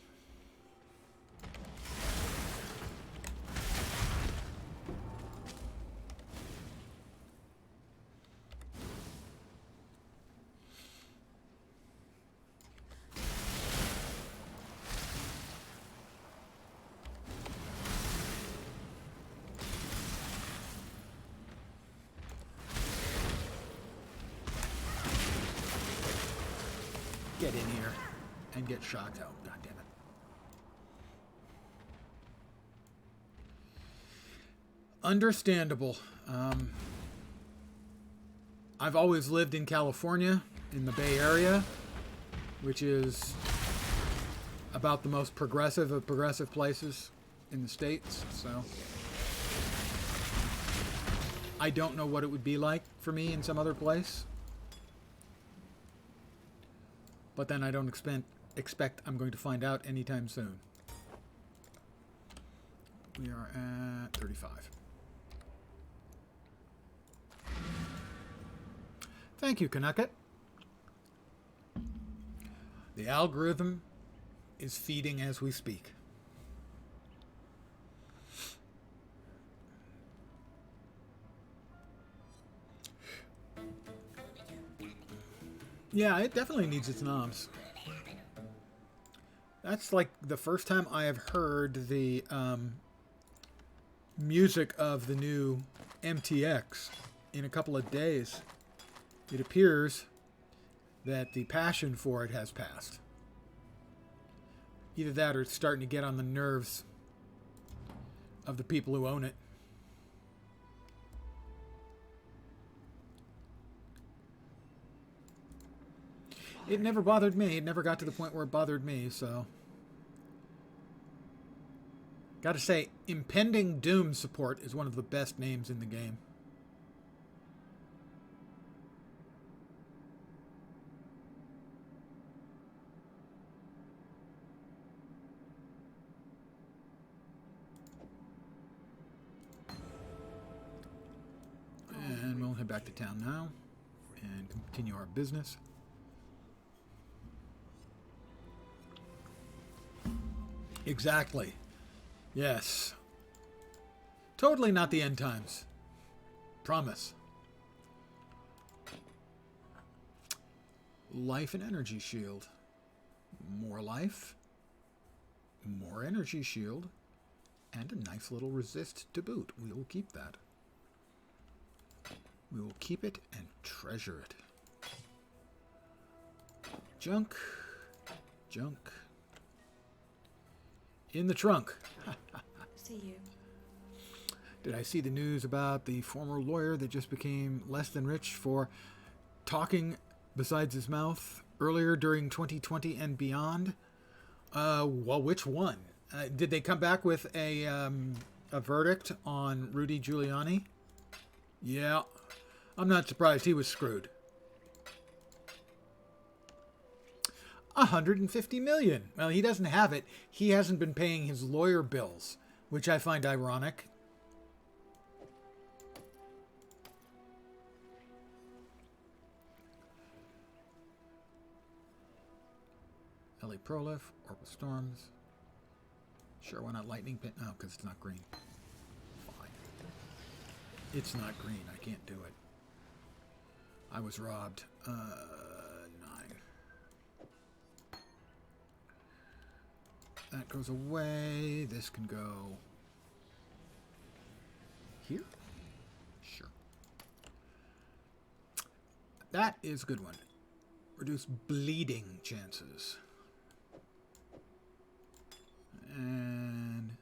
Get in here. and get shot. Oh, God damn it. Understandable. I've always lived in California, in the Bay Area, which is about the most progressive of progressive places in the States, so I don't know what it would be like for me in some other place. But then I don't expect I'm going to find out anytime soon. We are at 35. Thank you, Conduit. The algorithm is feeding as we speak. Yeah, it definitely needs its noms. That's like the first time I have heard the music of the new MTX in a couple of days. It appears that the passion for it has passed. Either that or it's starting to get on the nerves of the people who own it. It never bothered me. It never got to the point where it bothered me, so. Gotta say, Impending Doom support is one of the best names in the game. And we'll head back to town now and continue our business. Exactly. Yes. Totally not the end times. Promise. Life and energy shield. More life. More energy shield. And a nice little resist to boot. We will keep that. We will keep it and treasure it. Junk. Junk. In the trunk. See you. Did I see the news about the former lawyer that just became less than rich for talking besides his mouth earlier during 2020 and beyond? Well, which one? Did they come back with a verdict on Rudy Giuliani? Yeah. I'm not surprised he was screwed. 150 million. Well, he doesn't have it. He hasn't been paying his lawyer bills, which I find ironic. LA Prolif, Orbital Storms. Sure, why not Lightning Pit? No, because it's not green. Fine. It's not green. I can't do it. I was robbed. 9. That goes away. This can go here. Sure. That is a good one. Reduce bleeding chances. And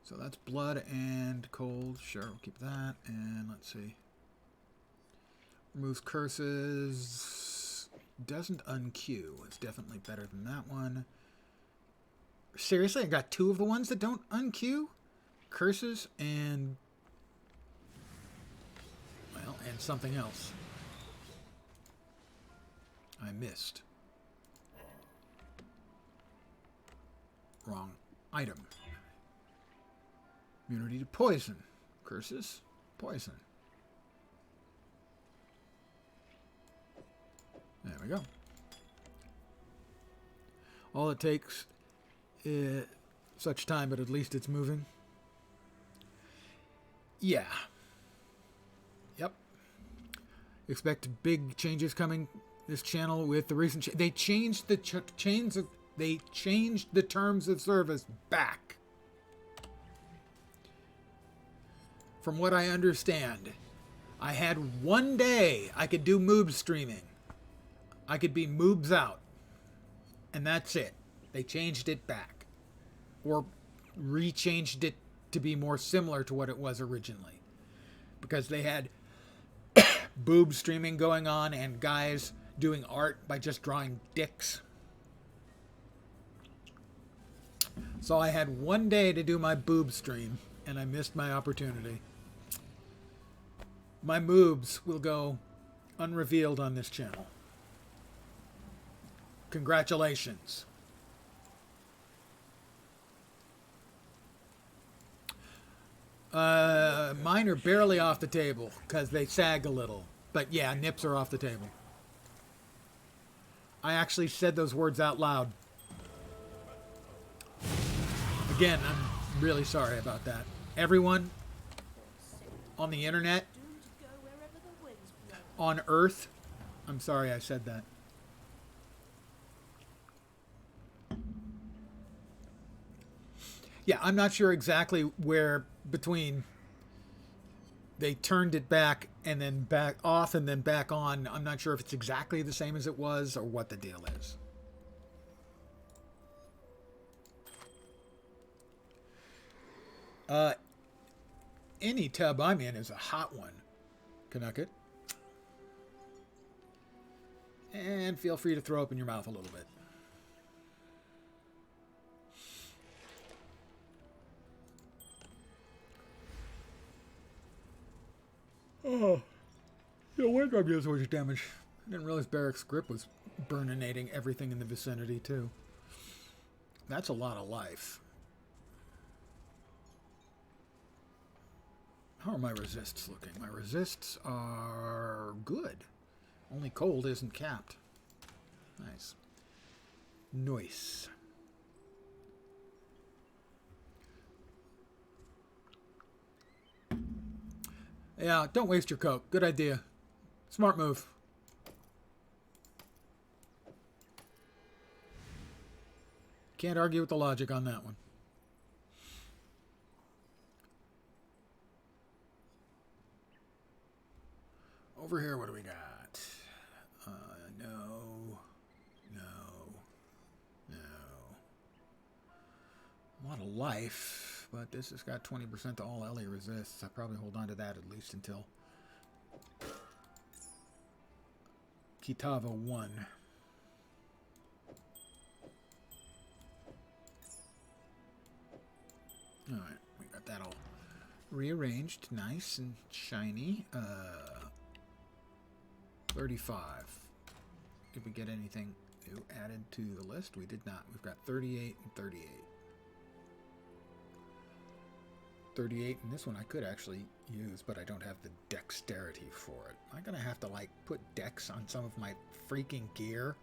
so that's blood and cold. Sure, we'll keep that. And let's see. Removes curses. Doesn't unqueue. It's definitely better than that one. Seriously, I got 2 of the ones that don't unqueue? Curses and... well, and something else. I missed. Wrong item. Immunity to poison. Curses. Poison. There we go. All it takes is such time, but at least it's moving. Yeah. Yep. Expect big changes coming this channel with the recent they changed the they changed the terms of service back. From what I understand, I had 1 day I could do moob streaming. I could be moobs out. And that's it. They changed it back. Or rechanged it to be more similar to what it was originally. Because they had boob streaming going on and guys doing art by just drawing dicks. So I had one day to do my boob stream, and I missed my opportunity. My moobs will go unrevealed on this channel. Congratulations. Mine are barely off the table because they sag a little. But yeah, nips are off the table. I actually said those words out loud. Again, I'm really sorry about that. Everyone on the internet, on Earth, I'm sorry I said that. Yeah, I'm not sure exactly where between they turned it back and then back off and then back on. I'm not sure if it's exactly the same as it was or what the deal is. Any tub I'm in is a hot one. Canucket. And feel free to throw open your mouth a little bit. Oh, no wonder I'm doing so much damage. I didn't realize Barrack's grip was burninating everything in the vicinity, too. That's a lot of life. How are my resists looking? My resists are good. Only cold isn't capped. Nice. Nice. Yeah, don't waste your coke. Good idea. Smart move. Can't argue with the logic on that one. Over here, what do we got? No. A lot of life, but this has got 20% to all LE resists. I probably hold on to that at least until Kitava 1. Alright, we got that all rearranged, nice and shiny. 35. Did we get anything new added to the list? We did not. We've got 38 and 38. 38, and this one I could actually use, but I don't have the dexterity for it. I'm gonna have to, like, put dex on some of my freaking gear.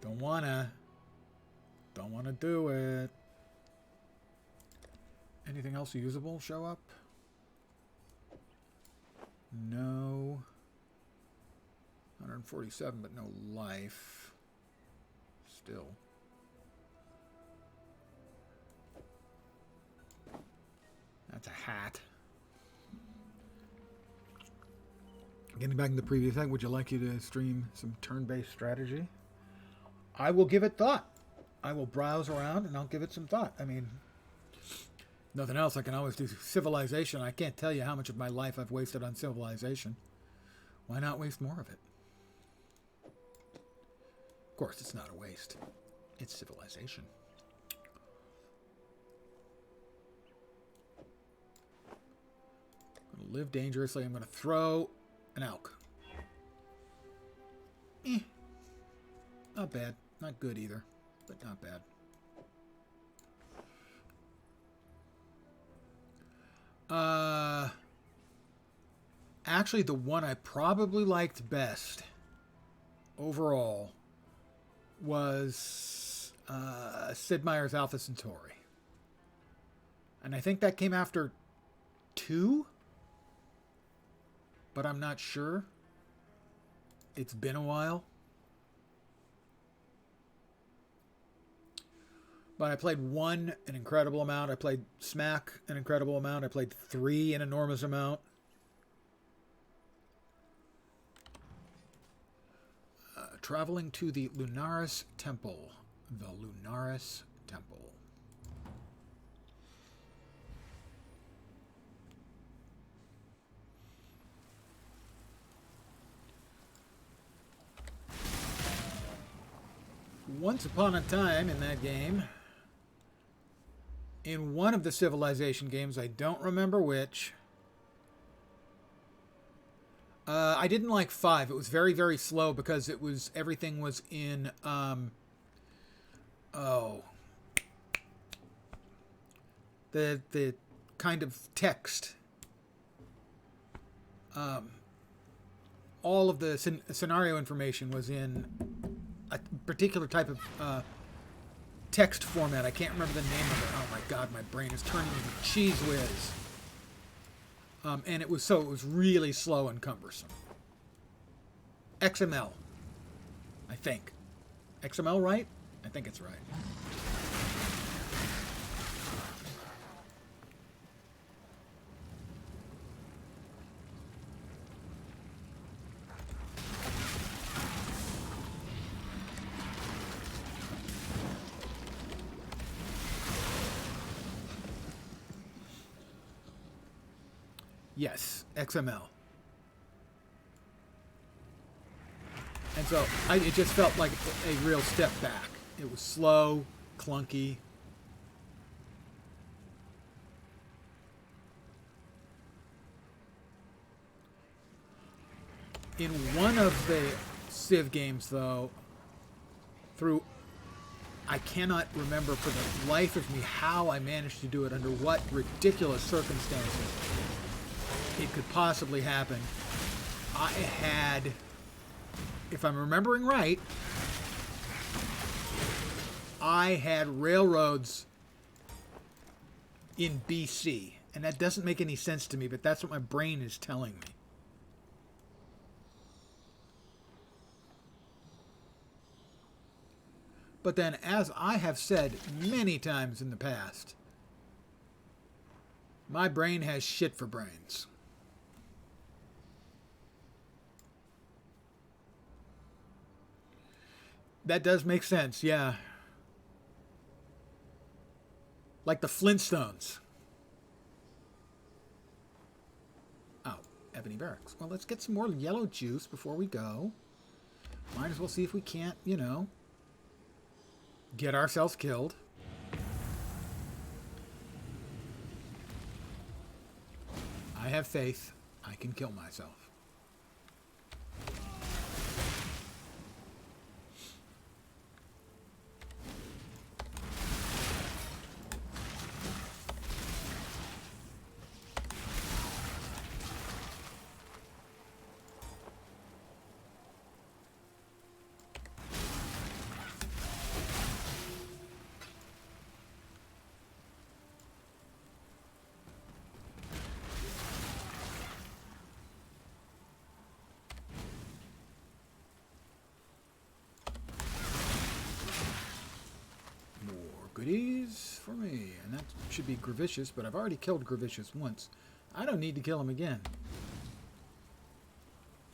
Don't wanna do it. Anything else usable show up? No. 147, but no life. Still. That's a hat. Getting back to the previous thing, would you like you to stream some turn-based strategy? I will give it thought. I will browse around and I'll give it some thought. I mean, nothing else. I can always do Civilization. I can't tell you how much of my life I've wasted on Civilization. Why not waste more of it? Of course, it's not a waste. It's Civilization. I'm going to live dangerously. I'm going to throw an elk. Not bad. Not good either, but not bad. Actually, the one I probably liked best overall was Sid Meier's Alpha Centauri. And I think that came after 2, but I'm not sure. It's been a while. But I played 1 an incredible amount. I played Smack an incredible amount. I played 3 an enormous amount. traveling to the Lunaris Temple. The Lunaris Temple. Once upon a time in that game, in one of the Civilization games, I don't remember which, I didn't like 5. It was very, very slow because everything was in, the kind of text. All of the scenario information was in a particular type of text format. I can't remember the name of it. Oh my god, my brain is turning into cheese whiz. And it was really slow and cumbersome. XML, I think. XML, right? I think it's right. Yes, XML. And so it just felt like a real step back. It was slow, clunky. In one of the Civ games, though, I cannot remember for the life of me how I managed to do it, under what ridiculous circumstances it could possibly happen. I had, if I'm remembering right, I had railroads in BC. And that doesn't make any sense to me, but that's what my brain is telling me. But then, as I have said many times in the past, my brain has shit for brains. That does make sense, yeah. Like the Flintstones. Oh, Ebony Barracks. Well, let's get some more yellow juice before we go. Might as well see if we can't, get ourselves killed. I have faith. I can kill myself. Goodies for me, and that should be Gravicious, but I've already killed Gravicious once. I don't need to kill him again,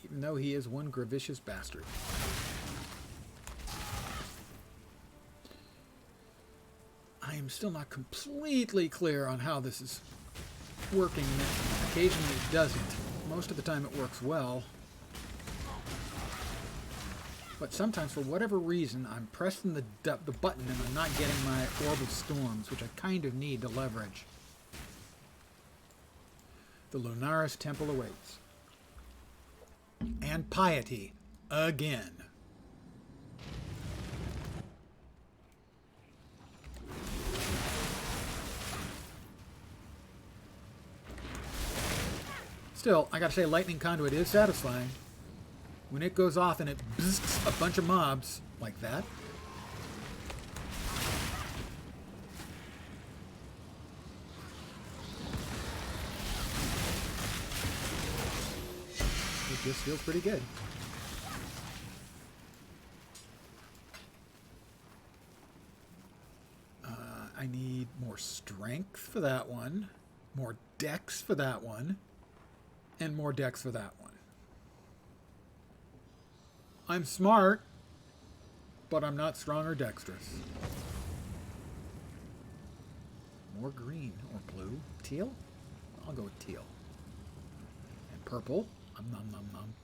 even though he is one Gravicious bastard. I am still not completely clear on how this is working. Occasionally it doesn't. Most of the time it works well. But sometimes, for whatever reason, I'm pressing the button and I'm not getting my Orb of Storms, which I kind of need to leverage. The Lunaris Temple awaits. And piety. Again. Still, I gotta say, Lightning Conduit is satisfying. When it goes off and it bzzz a bunch of mobs like that. It just feels pretty good. I need more strength for that one, more dex for that one, and more dex for that one. I'm smart. but I'm not strong or dexterous. More green or blue. Teal? I'll go with teal. And purple. Nom nom nom.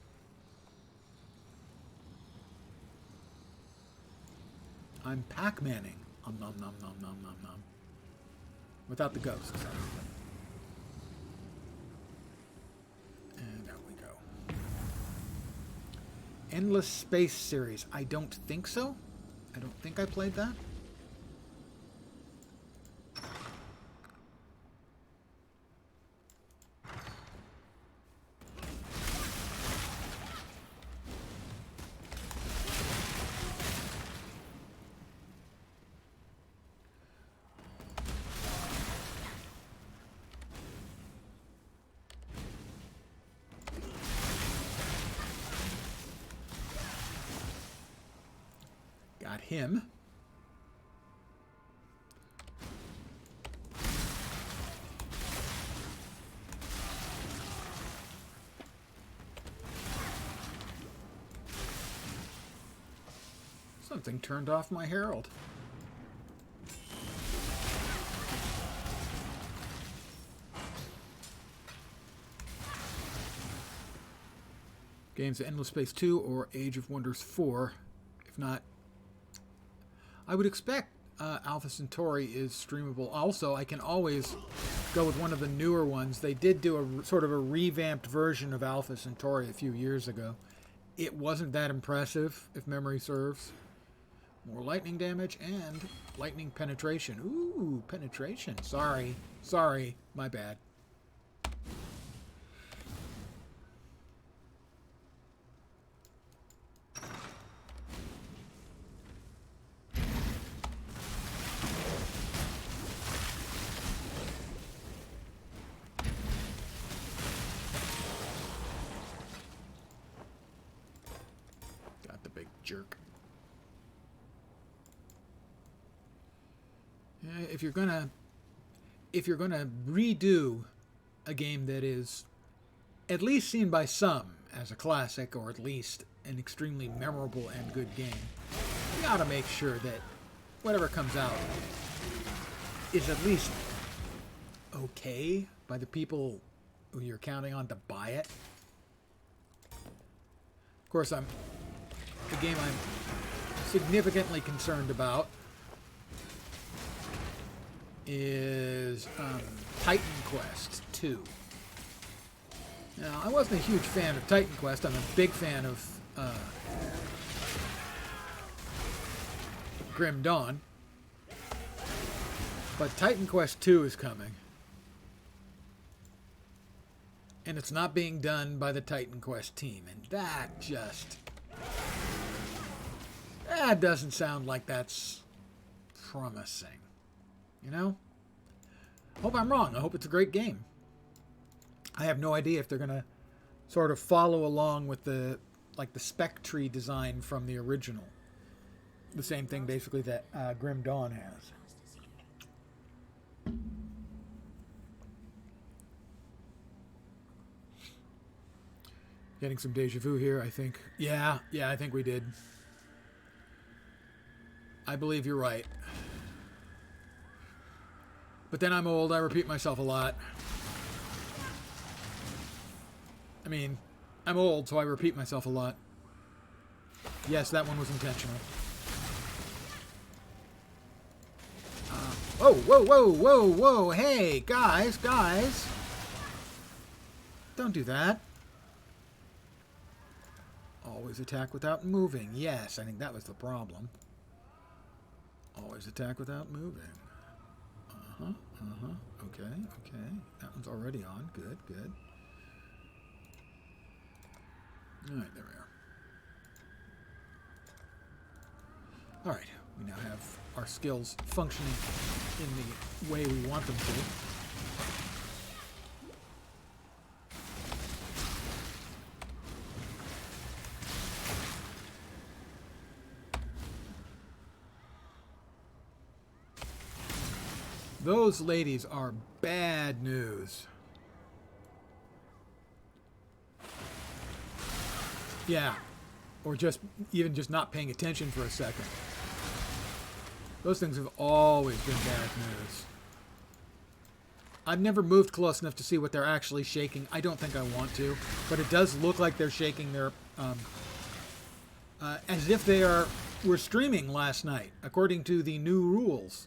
I'm Pac-Manning. Nom nom nom nom nom nom. Without the ghosts. And there we go. Endless Space Series. I don't think so. I don't think I played that. Got him. Something turned off my herald. Games of Endless Space 2 or Age of Wonders 4. If not, I would expect Alpha Centauri is streamable. Also, I can always go with one of the newer ones. They did do a sort of a revamped version of Alpha Centauri a few years ago. It wasn't that impressive, if memory serves. More lightning damage and lightning penetration. Ooh, penetration. Sorry. Sorry. My bad. Got the big jerk. If you're gonna redo a game that is at least seen by some as a classic, or at least an extremely memorable and good game, you gotta make sure that whatever comes out is at least okay by the people who you're counting on to buy it. Of course, the game I'm significantly concerned about is Titan Quest 2. Now, I wasn't a huge fan of Titan Quest. I'm a big fan of Grim Dawn. But Titan Quest 2 is coming. And it's not being done by the Titan Quest team. And that just... that doesn't sound like that's promising. You know? Hope I'm wrong. I hope it's a great game. I have no idea if they're going to sort of follow along with the spec tree design from the original. The same thing basically that Grim Dawn has. Getting some deja vu here, I think. Yeah, I think we did. I believe you're right. But then I'm old, I repeat myself a lot. I mean, I'm old, so I repeat myself a lot. Yes, that one was intentional. Whoa, whoa, whoa, whoa, whoa, hey, guys. Don't do that. Always attack without moving. Yes, I think that was the problem. Always attack without moving. Okay. That one's already on. Good. Alright, there we are. Alright, we now have our skills functioning in the way we want them to. Those ladies are bad news. Yeah. Or just even just not paying attention for a second. Those things have always been bad news. I've never moved close enough to see what they're actually shaking. I don't think I want to, but it does look like they're shaking their, as if they were streaming last night, according to the new rules.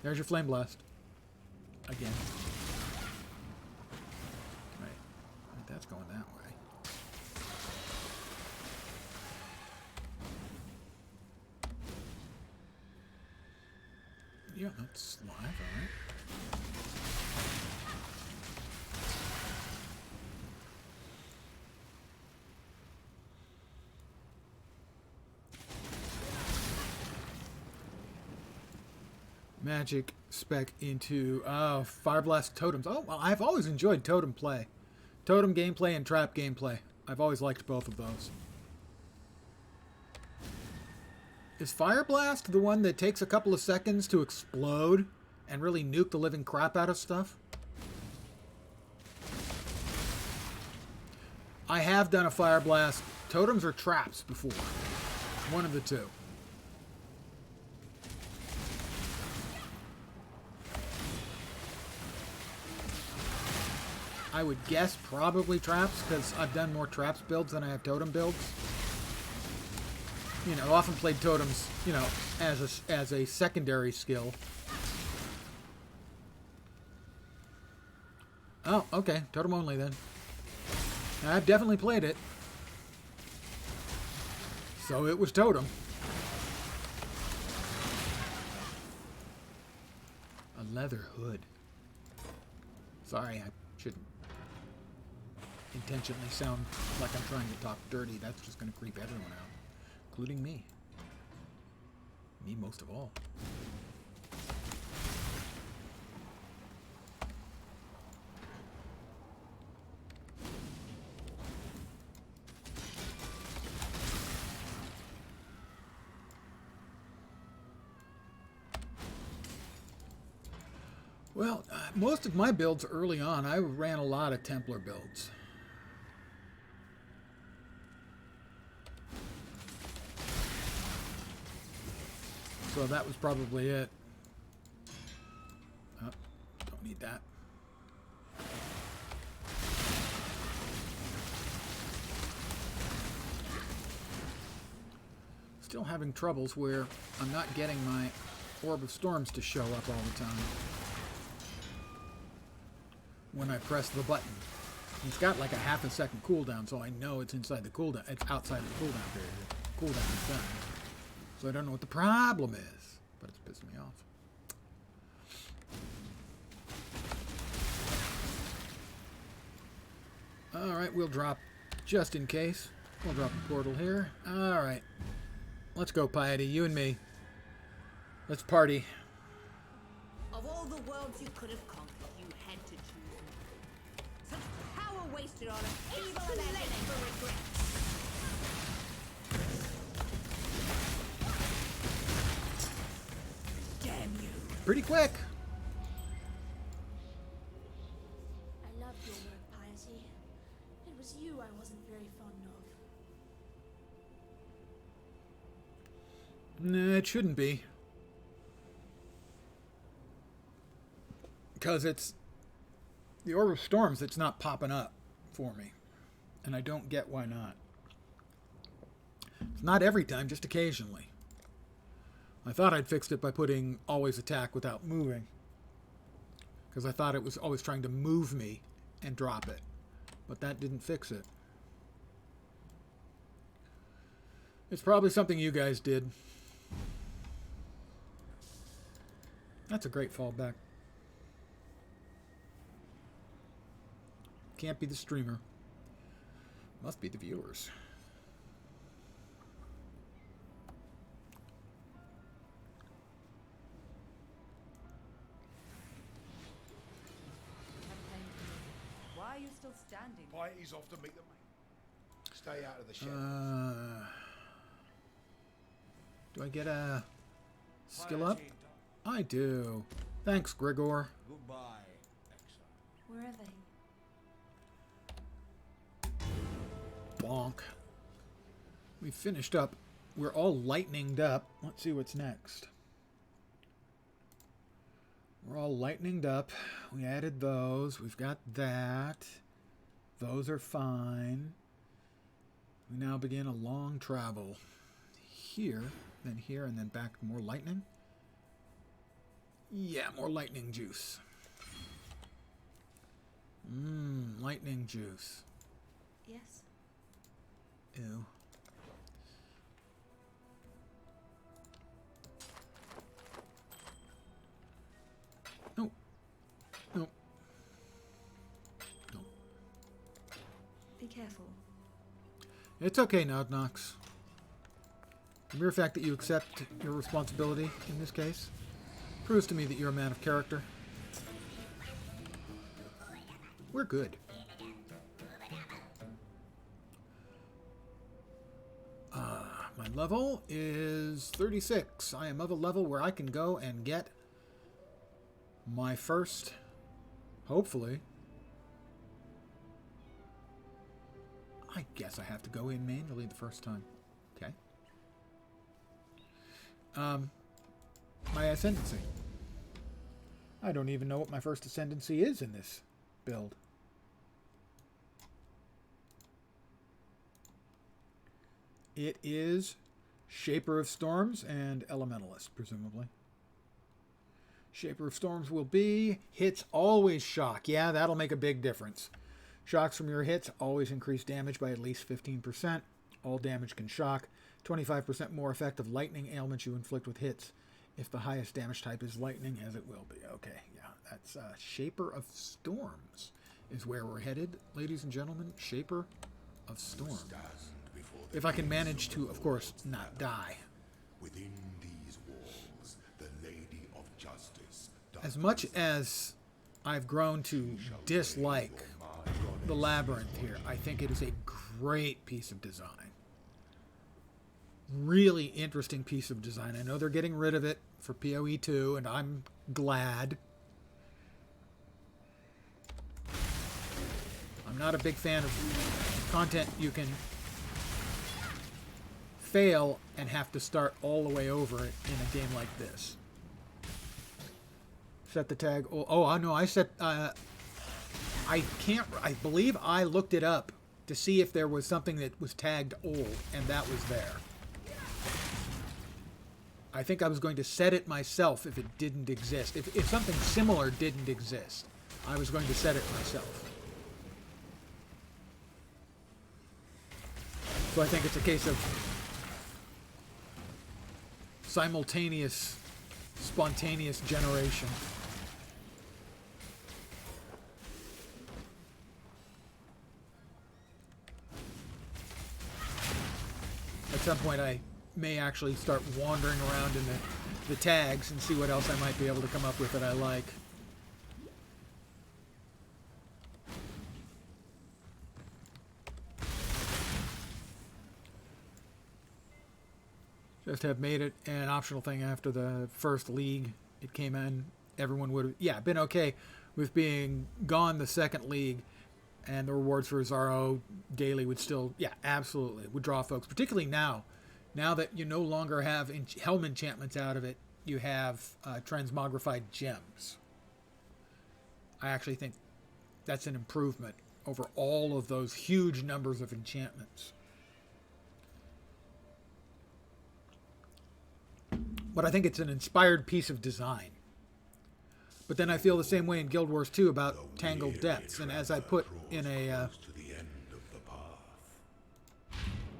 There's your flame blast. Again. Right. That's going that way. Yeah, that's live, alright. Magic spec into Fire Blast totems. Oh, well, I've always enjoyed totem play. Totem gameplay and trap gameplay. I've always liked both of those. Is Fire Blast the one that takes a couple of seconds to explode and really nuke the living crap out of stuff? I have done a Fire Blast totems or traps before. One of the two. I would guess probably traps, because I've done more traps builds than I have totem builds. You know, I've often played totems, you know, as a secondary skill. Oh, okay. Totem only then. I've definitely played it. So it was totem. A leather hood. Sorry, I shouldn't intentionally sound like I'm trying to talk dirty. That's just going to creep everyone out, including me. Me most of all. Well, most of my builds early on, I ran a lot of Templar builds. So that was probably it. Oh, don't need that. Still having troubles where I'm not getting my Orb of Storms to show up all the time when I press the button. It's got like a half a second cooldown, so I know it's inside the cooldown. It's outside of the cooldown period. Cooldown is done. So I don't know what the problem is, but it's pissing me off. Alright, we'll drop, just in case, we'll drop a portal here. Alright. Let's go, Piety, you and me. Let's party. Of all the worlds you could have conquered, you had to choose me. Such power wasted on an evil and left for regret. Damn you. Pretty quick. I loved your work, Piety. It was you I wasn't very fond of. Nah, it shouldn't be. Because it's the Orb of Storms that's not popping up for me. And I don't get why not. It's not every time, just occasionally. I thought I'd fixed it by putting always attack without moving. Because I thought it was always trying to move me and drop it. But that didn't fix it. It's probably something you guys did. That's a great fallback. Can't be the streamer. Must be the viewers. Why are you still standing? Piety's off to meet the mate. Stay out of the shadows. Do I get a skill up? I do. Thanks, Grigor. Goodbye, exile. Where are they? Bonk. We finished up. We're all lightninged up. Let's see what's next. We're all lightninged up. We added those. We've got that. Those are fine. We now begin a long travel. Here, and then back to more lightning. Yeah, more lightning juice. Lightning juice. Yes. Ew. No. No. No. Be careful. It's okay, Knox. The mere fact that you accept your responsibility in this case proves to me that you're a man of character. We're good. My level is 36. I am of a level where I can go and get my first, hopefully. I guess I have to go in manually the first time. Okay. My ascendancy. I don't even know what my first ascendancy is in this build. It is Shaper of Storms and Elementalist, presumably. Shaper of Storms will be hits always shock. Yeah, that'll make a big difference. Shocks from your hits always increase damage by at least 15%. All damage can shock. 25% more effective lightning ailments you inflict with hits. If the highest damage type is lightning, as it will be. Okay, yeah, that's Shaper of Storms is where we're headed, ladies and gentlemen. Shaper of Storms. If I can manage to, of course, not die. Within these walls, the Lady of Justice. As much as I've grown to dislike the labyrinth here, I think it is a great piece of design. Really interesting piece of design. I know they're getting rid of it for PoE 2, and I'm glad. I'm not a big fan of content you can fail and have to start all the way over it in a game like this. Set the tag. Oh, I know. I set. I believe I looked it up to see if there was something that was tagged old, and that was there. I think I was going to set it myself if it didn't exist. If something similar didn't exist, I was going to set it myself. So I think it's a case of simultaneous, spontaneous generation. At some point I may actually start wandering around in the tags and see what else I might be able to come up with that I like. Just have made it an optional thing after the first league. It came in. Everyone would have, been okay with being gone the second league, and the rewards for Zaro daily would still, absolutely, would draw folks. Particularly now that you no longer have helm enchantments out of it, you have transmogrified gems. I actually think that's an improvement over all of those huge numbers of enchantments. But I think it's an inspired piece of design. But then I feel the same way in Guild Wars 2 about Tangled Depths. And as I put in a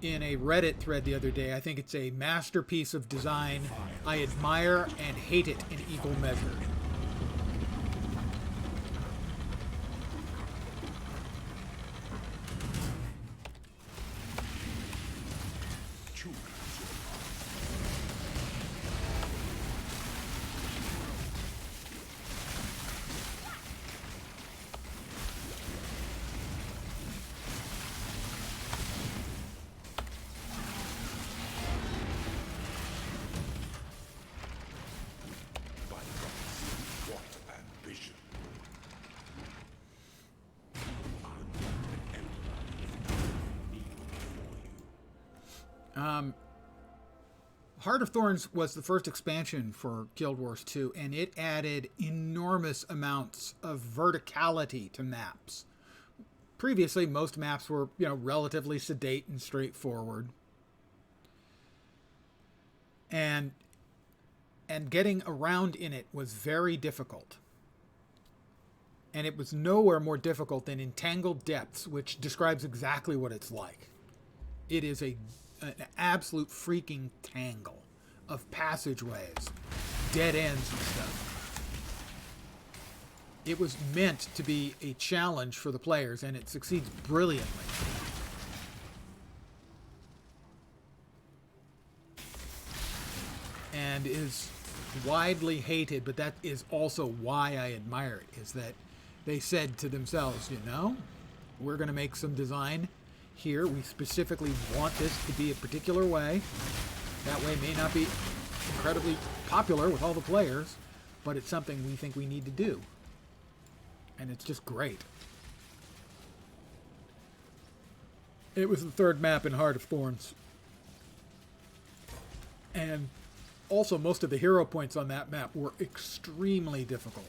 Reddit thread the other day, I think it's a masterpiece of design. I admire and hate it in equal measure. Heart of Thorns was the first expansion for Guild Wars 2, and it added enormous amounts of verticality to maps. Previously, most maps were, relatively sedate and straightforward. And getting around in it was very difficult. And it was nowhere more difficult than Entangled Depths, which describes exactly what it's like. It is an absolute freaking tangle of passageways, dead ends and stuff. It was meant to be a challenge for the players, and it succeeds brilliantly. And is widely hated, but that is also why I admire it, is that they said to themselves, we're going to make some design here. We specifically want this to be a particular way. That way may not be incredibly popular with all the players, but it's something we think we need to do. And it's just great. It was the third map in Heart of Thorns. And also, most of the hero points on that map were extremely difficult.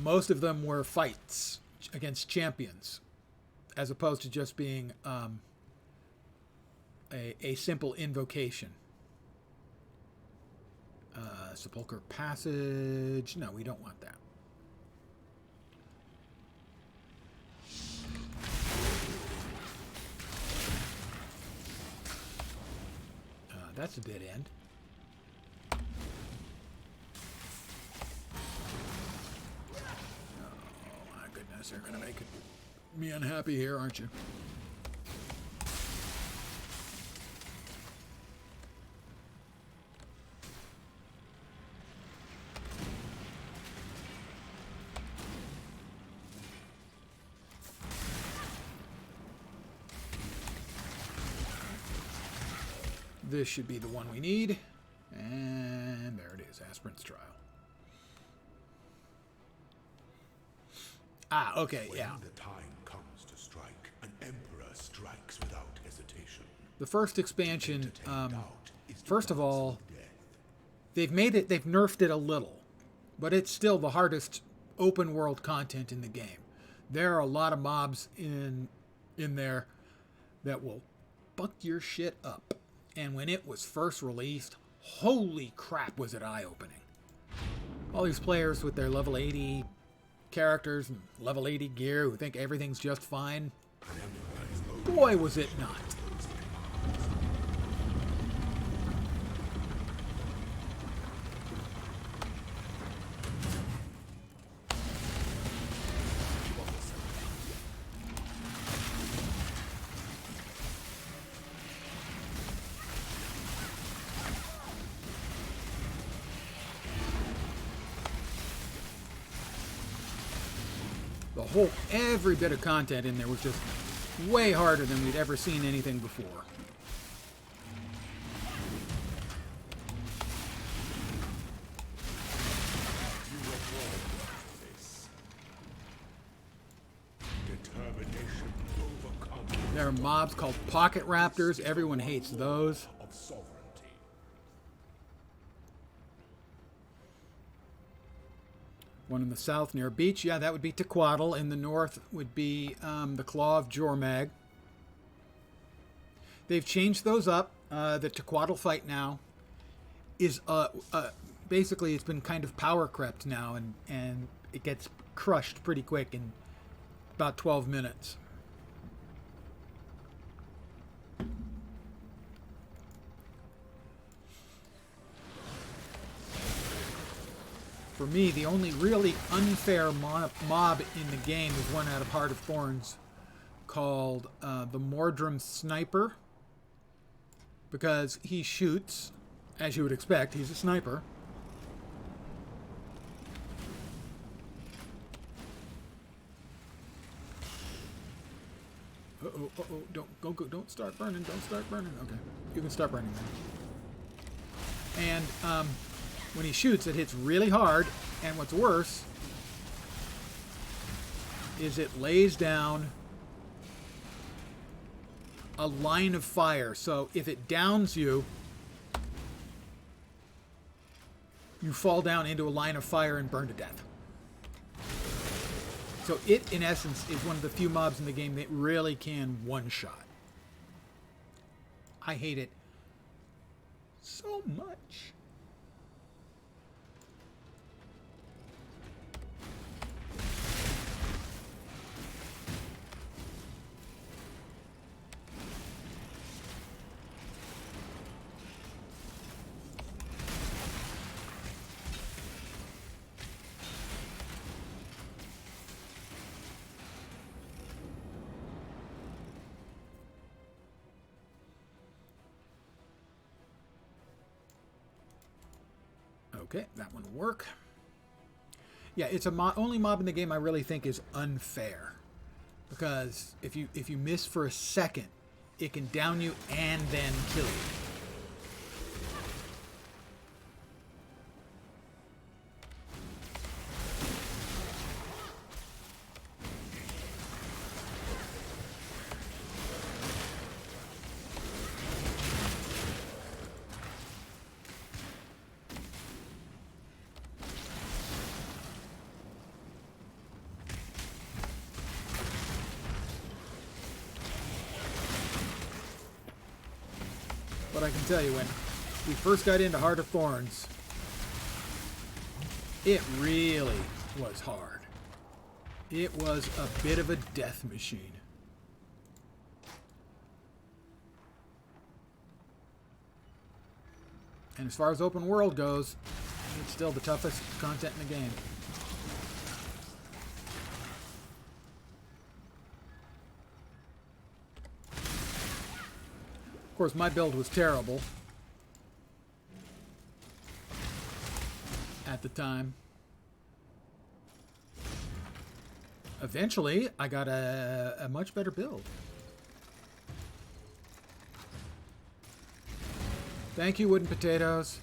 Most of them were fights against champions, as opposed to just being a simple invocation. Sepulchre Passage. No, we don't want that. That's a dead end. Oh, my goodness. They're going to make me unhappy here, aren't you? This should be the one we need. And there it is, Aspirant's Trial. Ah, okay, yeah. When the time comes to strike, an emperor strikes without hesitation. The first expansion, first of all, they've nerfed it a little, but it's still the hardest open world content in the game. There are a lot of mobs in there that will fuck your shit up. And when it was first released, holy crap, was it eye-opening. All these players with their level 80 characters and level 80 gear who think everything's just fine. Boy, was it not. Every bit of content in there was just way harder than we'd ever seen anything before. There are mobs called pocket raptors. Everyone hates those. One in the south near a beach. Yeah, that would be Tequatl. In the north would be the Claw of Jormag. They've changed those up. The Tequatl fight now is basically it's been kind of power crept now, and it gets crushed pretty quick in about 12 minutes. For me, the only really unfair mob in the game is one out of Heart of Thorns called the Mordrum Sniper, because he shoots, as you would expect, he's a sniper. Don't start burning, Okay, you can start burning now. And when he shoots, it hits really hard, and what's worse is it lays down a line of fire. So if it downs you, you fall down into a line of fire and burn to death. So it, in essence, is one of the few mobs in the game that really can one-shot. I hate it so much. Okay, that one will work. Yeah, it's a only mob in the game I really think is unfair, because if you miss for a second, it can down you and then kill you. But I can tell you, when we first got into Heart of Thorns, it really was hard. It was a bit of a death machine. And as far as open world goes, it's still the toughest content in the game. Of course, my build was terrible at the time. Eventually, I got a much better build. Thank you, Wooden Potatoes.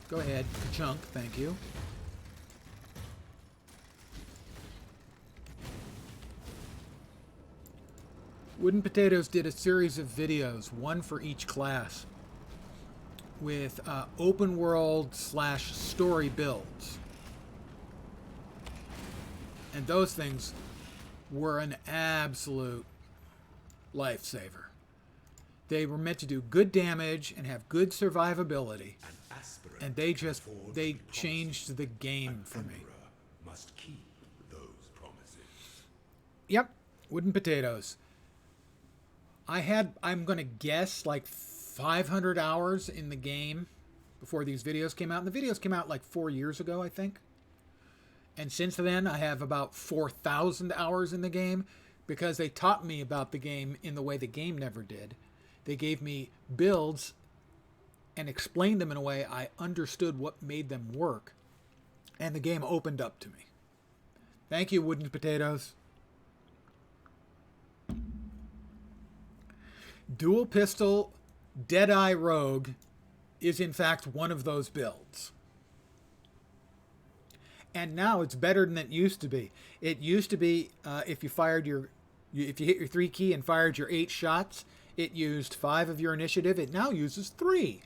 Go ahead, chunk, thank you. Wooden Potatoes did a series of videos, one for each class, with open world / story builds. And those things were an absolute lifesaver. They were meant to do good damage and have good survivability. And they changed the game for me. Must keep those promises. Yep, Wooden Potatoes. I'm going to guess, like 500 hours in the game before these videos came out. And the videos came out like 4 years ago, I think. And since then, I have about 4,000 hours in the game, because they taught me about the game in the way the game never did. They gave me builds and explained them in a way I understood what made them work. And the game opened up to me. Thank you, Wooden Potatoes. Dual Pistol Deadeye Rogue is in fact one of those builds. And now it's better than it used to be. It used to be if you hit your 3 key and fired your 8 shots, it used 5 of your initiative. It now uses 3.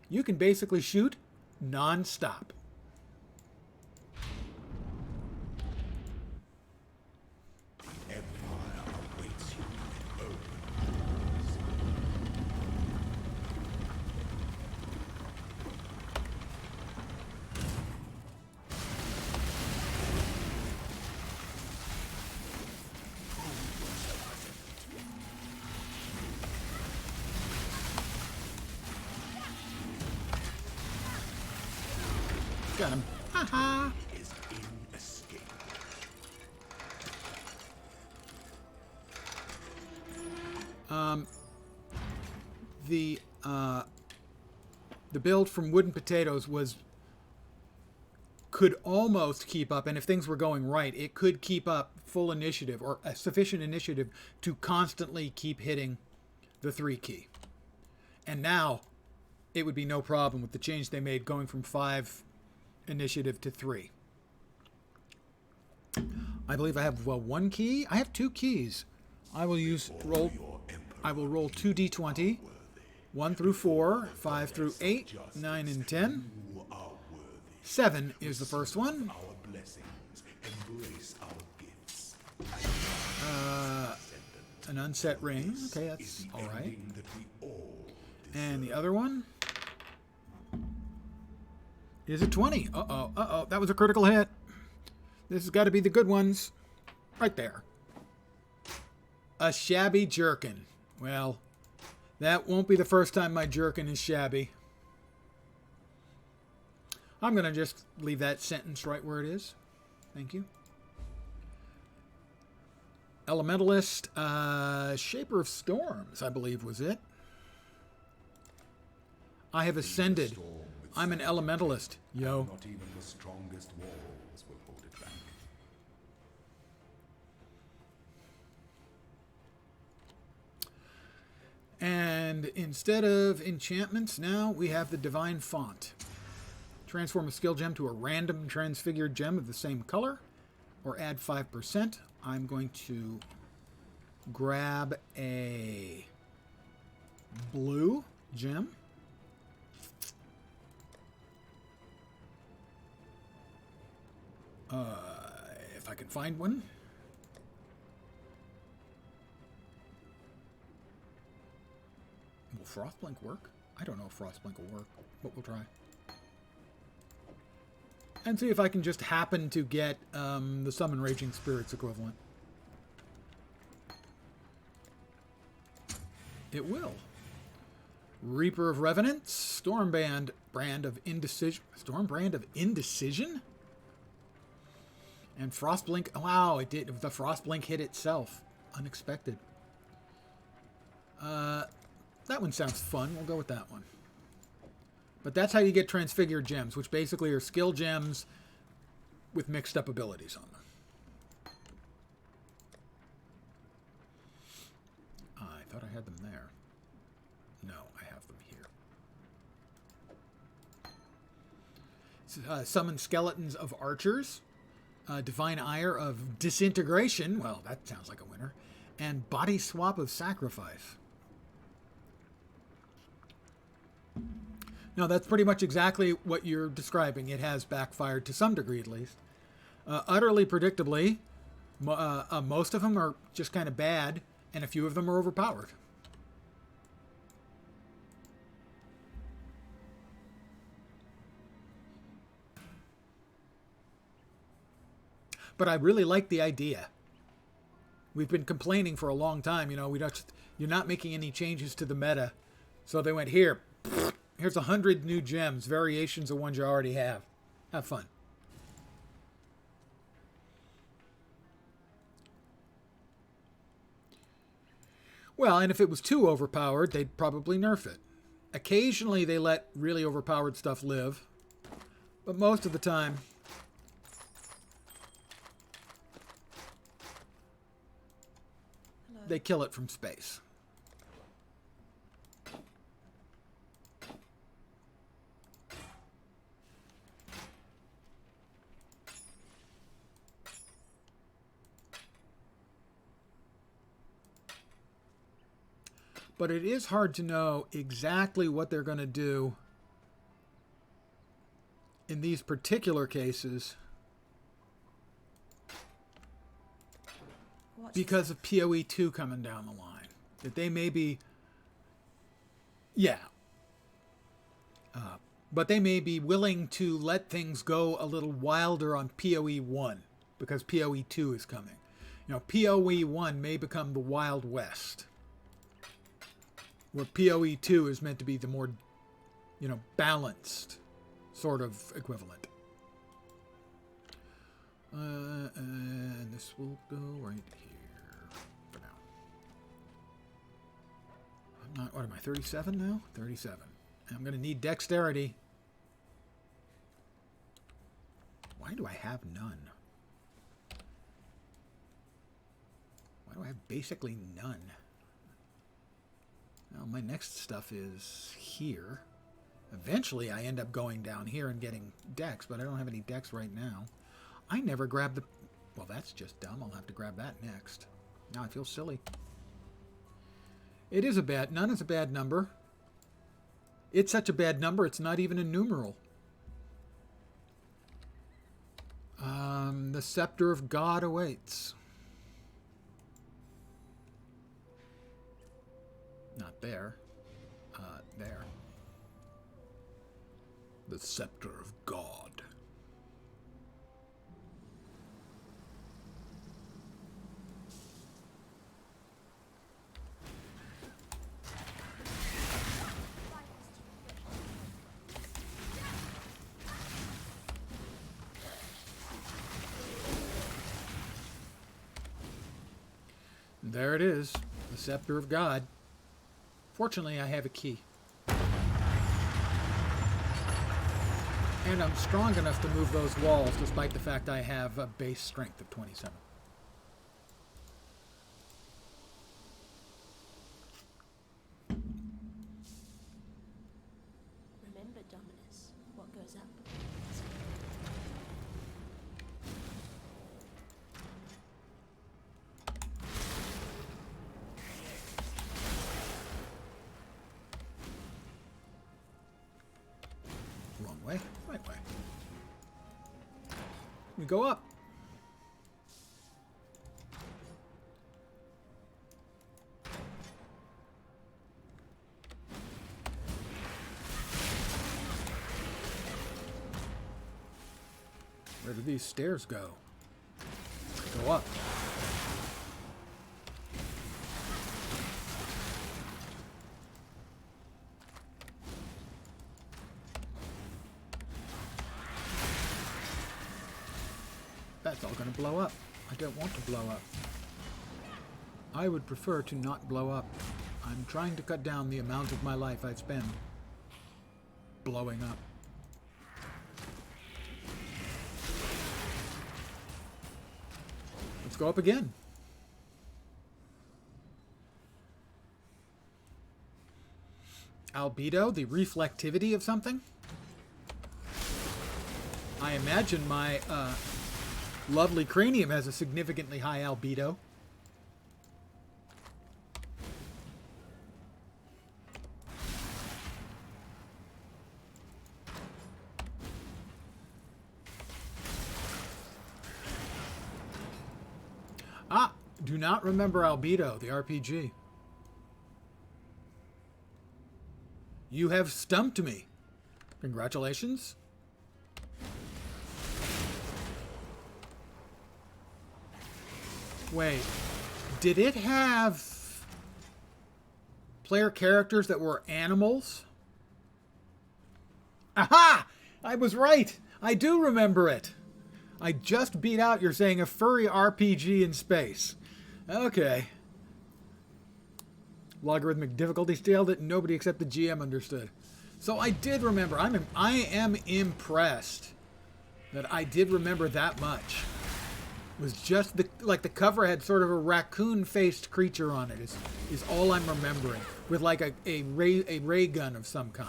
You can basically shoot non-stop. Empire awaits you with open Got him. Haha. is inescapable. The build from Wooden Potatoes could almost keep up, and if things were going right, it could keep up full initiative, or a sufficient initiative to constantly keep hitting the 3 key. And now it would be no problem with the change they made, going from 5 initiative to 3. I believe I have 1 key. I have 2 keys I will use roll. Your emperor I will roll 2d20. 1 through 4, 5 through 8, 9 and 10. who are worthy. 7 is the first one. Our blessings, embrace our gifts. An unset ring. Okay, Is that's the all right. ending that we all And the other one is a 20. Uh-oh, uh-oh. That was a critical hit. This has got to be the good ones. Right there. A shabby jerkin. Well, that won't be the first time my jerkin is shabby. I'm going to just leave that sentence right where it is. Thank you. Elementalist, Shaper of Storms, I believe was it. I have ascended. storm with I'm an elementalist. Yo. not even the strongest walls will hold it back. And instead of enchantments, now we have the Divine Font. Transform a skill gem to a random transfigured gem of the same color, or add 5%. I'm going to grab a blue gem. If I can find one. Will Frostblink work? I don't know if Frostblink will work, but we'll try. And see if I can just happen to get the Summon Raging Spirits equivalent. It will. Reaper of Revenants, Stormbrand, Brand of Indecision. Stormbrand of Indecision? And Frostblink. Wow, it did. The Frostblink hit itself. Unexpected. That one sounds fun. We'll go with that one. But that's how you get transfigured gems, which basically are skill gems with mixed up abilities on them. I thought I had them there. No, I have them here. Summon Skeletons of Archers. Divine Ire of Disintegration. Well, that sounds like a winner. And Body Swap of Sacrifice. No, that's pretty much exactly what you're describing. It has backfired to some degree, at least. Utterly predictably, most of them are just kind of bad, and a few of them are overpowered. But I really like the idea. We've been complaining for a long time, you know, you're not making any changes to the meta. So they went, here's 100 new gems, variations of ones you already have. Have fun. Well, and if it was too overpowered, they'd probably nerf it. Occasionally they let really overpowered stuff live, but most of the time they kill it from space. But it is hard to know exactly what they're going to do in these particular cases because of PoE 2 coming down the line. That they may be... Yeah. But they may be willing to let things go a little wilder on PoE 1 because PoE 2 is coming. You know, PoE 1 may become the Wild West, where PoE 2 is meant to be the more, you know, balanced sort of equivalent. And this will go right here for now. I'm not, what am I, 37 now? 37. And I'm going to need dexterity. Why do I have none? Why do I have basically none? Well, my next stuff is here. Eventually, I end up going down here and getting dex, but I don't have any dex right now. I never grabbed the... Well, that's just dumb. I'll have to grab that next. Now I feel silly. It is a bad... None is a bad number. It's such a bad number, it's not even a numeral. The scepter of God awaits. Not there. There. The scepter of God. There it is, the scepter of God. Fortunately, I have a key. And I'm strong enough to move those walls, despite the fact I have a base strength of 27. Remember, Dominus, what goes up. Wrong way, right way. We go up. Where do these stairs go? Go up. That's all going to blow up. I don't want to blow up. I would prefer to not blow up. I'm trying to cut down the amount of my life I spend blowing up. Let's go up again. Albedo, the reflectivity of something? I imagine my lovely cranium has a significantly high albedo. Ah, do not remember Albedo, the RPG. You have stumped me. Congratulations. Wait, did it have player characters that were animals? Aha! I was right. I do remember it. I just beat out, you're saying, a furry RPG in space. Okay. Logarithmic difficulty scale that nobody except the GM understood. So I did remember. I am impressed that I did remember that much. It was just the cover had sort of a raccoon-faced creature on it. Is all I'm remembering, with like a ray gun of some kind.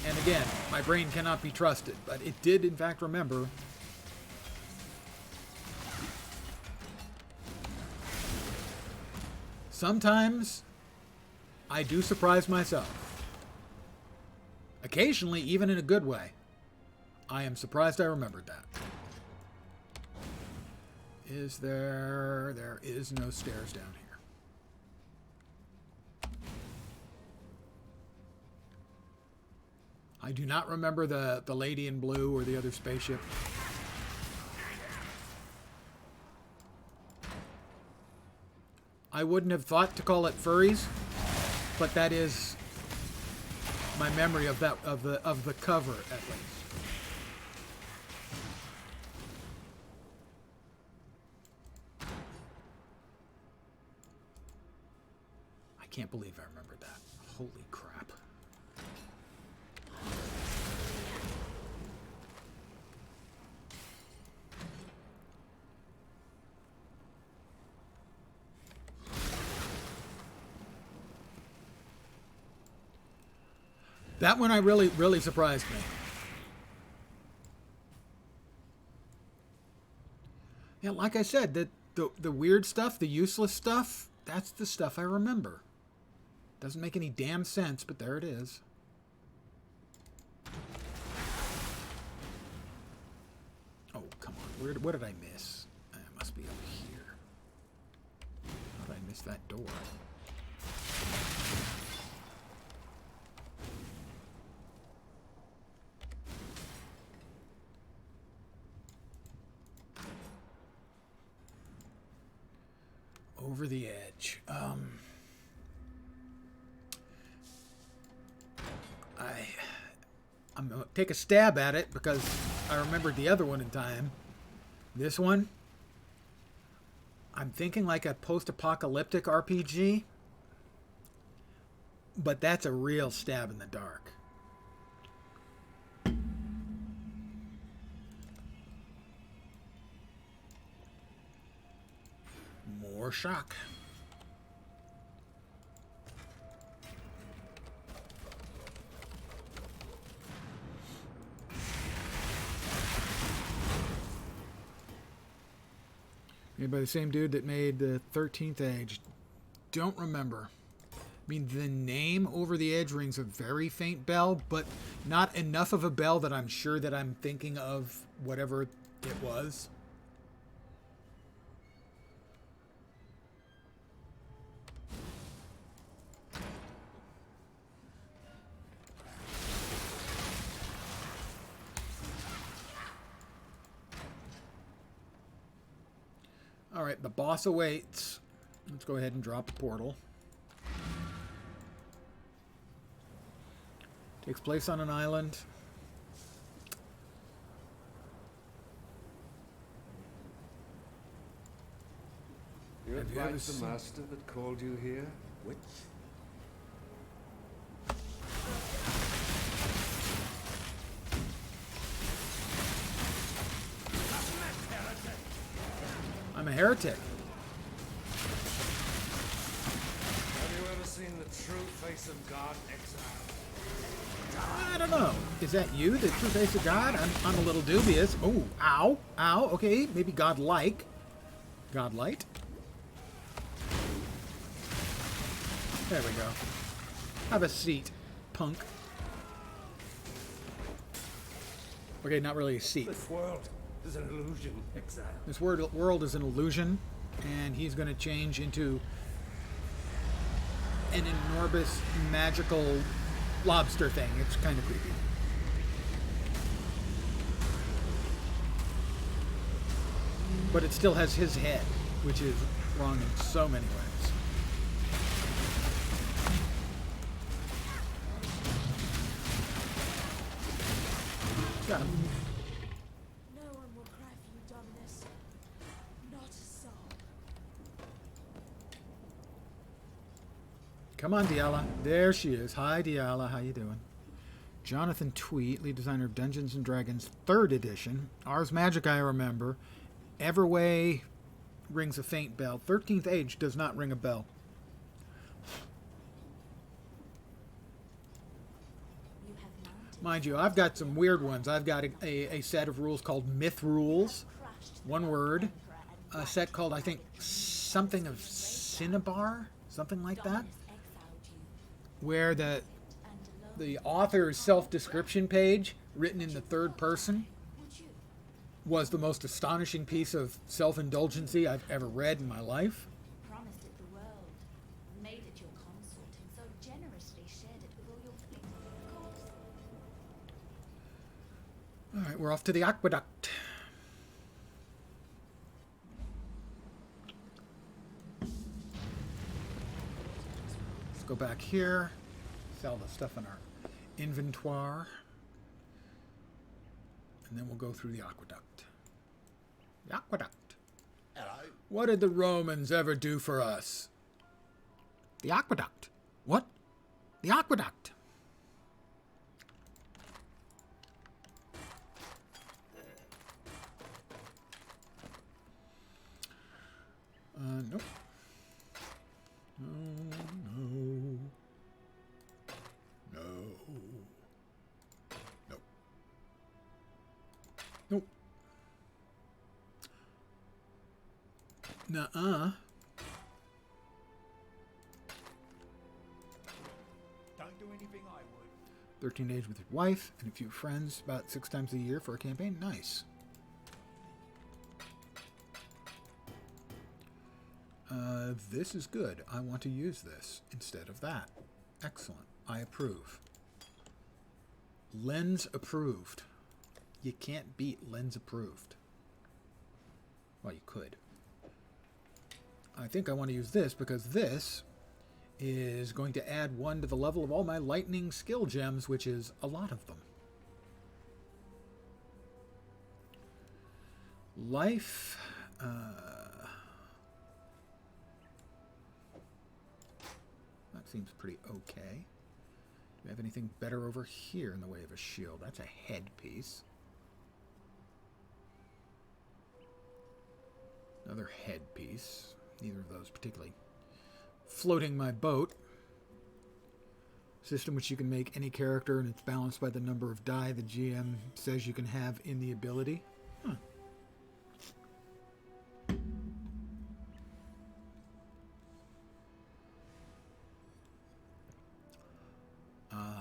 And again, my brain cannot be trusted, but it did in fact remember. Sometimes I do surprise myself. Occasionally, even in a good way. I am surprised I remembered that. Is there... There is no stairs down here. I do not remember the lady in blue or the other spaceship. I wouldn't have thought to call it furries, but that is my memory of that of the cover at least. I can't believe I remembered that. Holy crap. That one really surprised me. Yeah, like I said, the weird stuff, the useless stuff, that's the stuff I remember. Doesn't make any damn sense, but there it is. Oh, come on. What did I miss? It must be over here. How did I miss that door? Over the edge. I'm going to take a stab at it because I remembered the other one in time. This one, I'm thinking like a post-apocalyptic RPG, but that's a real stab in the dark. More shock. Made by the same dude that made the 13th Age. Don't remember. I mean, the name Over the Edge rings a very faint bell, but not enough of a bell that I'm sure that I'm thinking of whatever it was. All right, the boss awaits. Let's go ahead and drop a portal. Takes place on an island. You're Have you right, ever the seen- master that called you here? Which? I'm a heretic. Have you ever seen the true face of God exiled? I don't know. Is that you, the true face of God? I'm a little dubious. Oh, ow, ow. Okay, maybe God-like. God-light. There we go. Have a seat, punk. Okay, not really a seat. This world is an illusion, exile. This world is an illusion, and he's going to change into an enormous magical lobster thing. It's kind of creepy. But it still has his head, which is wrong in so many ways. Got him. No one will cry for you, Dominus. Not a soul. Come on, Diala. There she is. Hi, Diala. How you doing? Jonathan Tweet, lead designer of Dungeons & Dragons 3rd edition. Ars Magic, I remember. Everway rings a faint bell. 13th Age does not ring a bell. You have mounted Mind you, I've got some weird ones. I've got a set of rules called Myth Rules. crushed One the word. Emperor and A set called, I think, something of Cinnabar? Something like that? Dominus exiled you, Where and alone the author's self-description page, written in the third person, would you? was the most astonishing piece of self-indulgency I've ever read in my life. Promised it the world, made it your consort, and so generously shared it with all your fleet. Of course. All right, we're off to the aqueduct. Let's go back here, sell the stuff in our inventory, and then we'll go through the aqueduct. The aqueduct. Hello. What did the Romans ever do for us? The aqueduct. What? The aqueduct. Nope. No, no. No. Nope. Nope. Nuh-uh. Don't do anything I would. 13 days with your wife and a few friends, about 6 times a year for a campaign. Nice. This is good. I want to use this instead of that. Excellent. I approve. Lens approved. You can't beat lens approved. Well, you could. I think I want to use this because this is going to add 1 to the level of all my lightning skill gems, which is a lot of them. Life. That seems pretty okay. Do we have anything better over here in the way of a shield? That's a headpiece. Another headpiece. Neither of those particularly floating my boat. System which you can make any character, and it's balanced by the number of die the GM says you can have in the ability. Huh.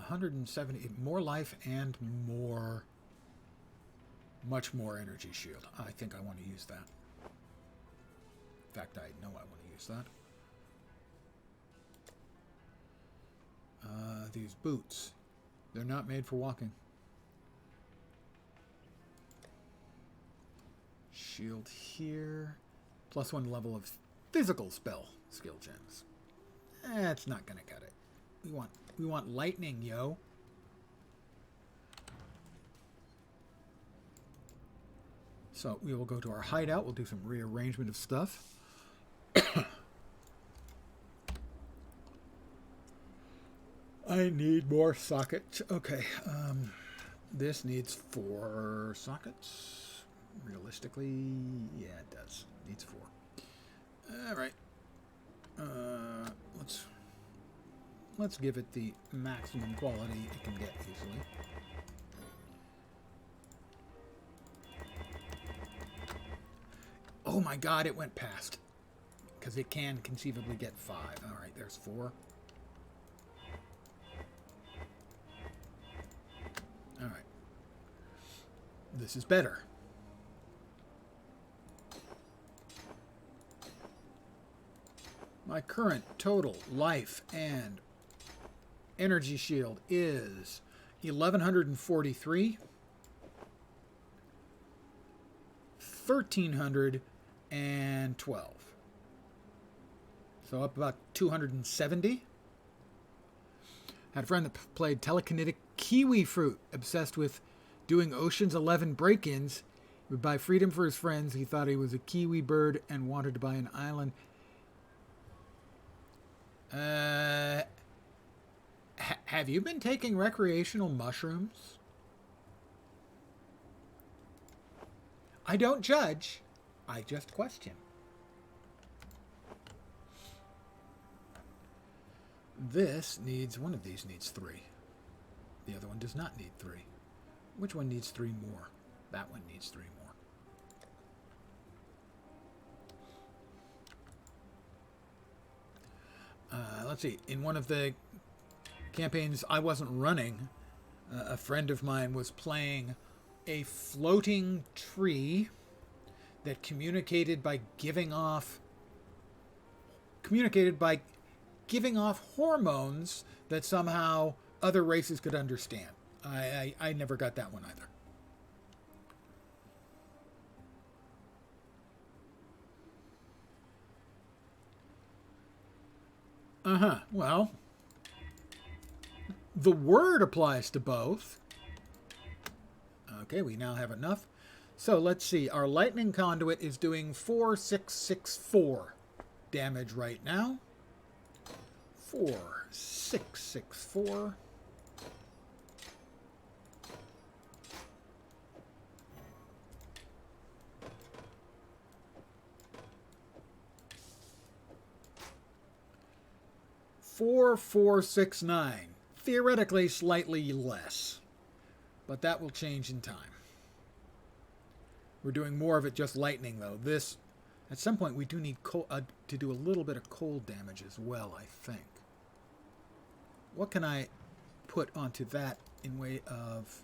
170 more life and much more energy shield. I think I want to use that. In fact, I know I want to use that. These boots, they're not made for walking. Shield here. +1 level of physical spell skill gems. That's not gonna cut it. We want lightning, yo. So we will go to our hideout. We'll do some rearrangement of stuff. I need more sockets. Okay. This needs 4 sockets. Realistically, yeah, it does. Needs 4. All right. Let's give it the maximum quality it can get easily. Oh my god, it went past. Because it can conceivably get 5. Alright, there's 4. Alright. This is better. My current total life and energy shield is 1143, 1312. So up about 270. Had a friend that played telekinetic kiwi fruit, obsessed with doing Ocean's 11 break-ins. He would buy freedom for his friends. He thought he was a kiwi bird and wanted to buy an island. Have you been taking recreational mushrooms? I don't judge. I just question. This needs, one of these needs 3. The other one does not need 3. Which one needs 3 more? That one needs 3 more. Let's see. In one of the campaigns I wasn't running, a friend of mine was playing a floating tree that communicated by giving off hormones that somehow other races could understand. I never got that one either. Well, the word applies to both. Okay, we now have enough. So let's see. Our lightning conduit is doing 4664 damage right now. 4664. $4,469. Theoretically, slightly less, but that will change in time. We're doing more of it just lightning, though. This At some point, we do need to do a little bit of cold damage as well, I think. What can I put onto that in way of...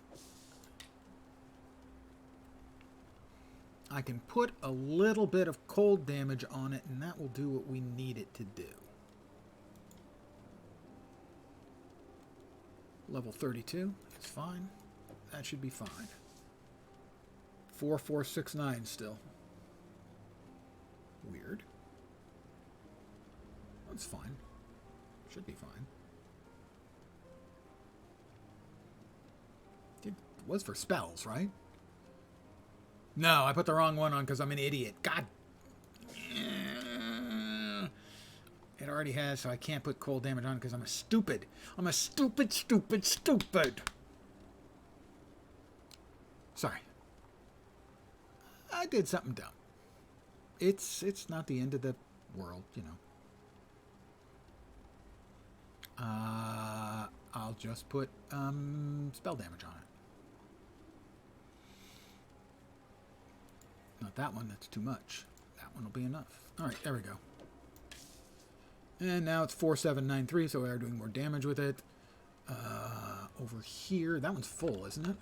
I can put a little bit of cold damage on it, and that will do what we need it to do. Level 32, it's fine. That should be fine. 4469 still. Weird. That's fine. Should be fine. It was for spells, right? No, I put the wrong one on because I'm an idiot. God. It already has, so I can't put cold damage on because I'm a stupid. I'm a stupid. Sorry. I did something dumb. It's not the end of the world, you know. I'll just put spell damage on it. Not that one, that's too much. That one will be enough. Alright, there we go. And now it's 4793, so we are doing more damage with it. Over here, that one's full, isn't it?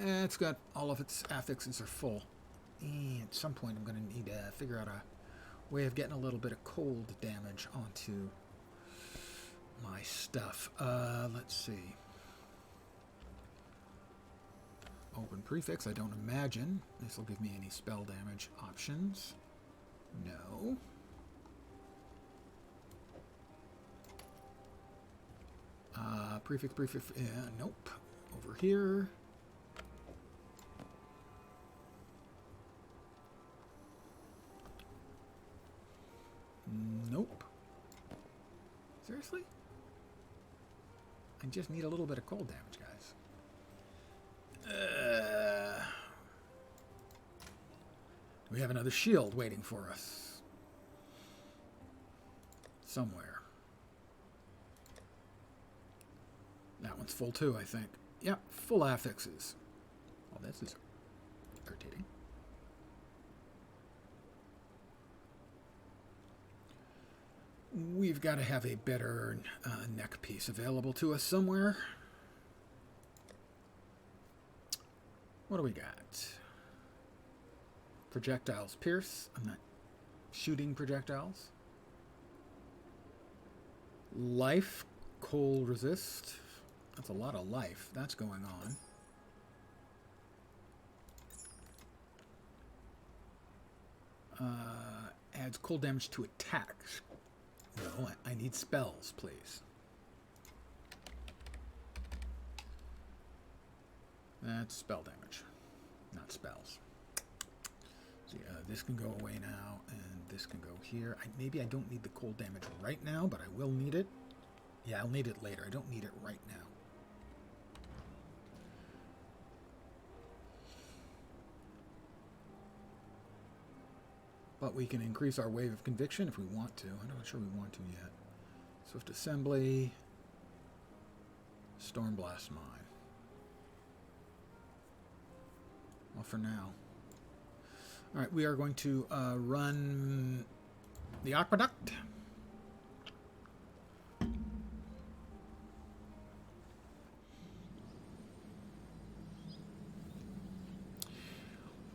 It's got all of its affixes are full. And at some point I'm going to need to figure out a way of getting a little bit of cold damage onto my stuff. Let's see. Open prefix, I don't imagine this will give me any spell damage options. No. Prefix, nope. Over here. Nope. Seriously? I just need a little bit of cold damage, guys. We have another shield waiting for us. Somewhere. That one's full too, I think. Yep, full affixes. Well, this is irritating. We've got to have a better neck piece available to us somewhere. What do we got? Projectiles pierce. I'm not shooting projectiles. Life, cold resist. That's a lot of life. That's going on. Adds cold damage to attacks. No, I need spells, please. That's spell damage, not spells. So yeah, this can go away now, and this can go here. Maybe I don't need the cold damage right now, but I will need it. Yeah, I'll need it later. I don't need it right now. But we can increase our wave of conviction if we want to. I'm not sure we want to yet. Swift Assembly. Stormblast Mine. Well, for now. Alright, we are going to run the Aqueduct.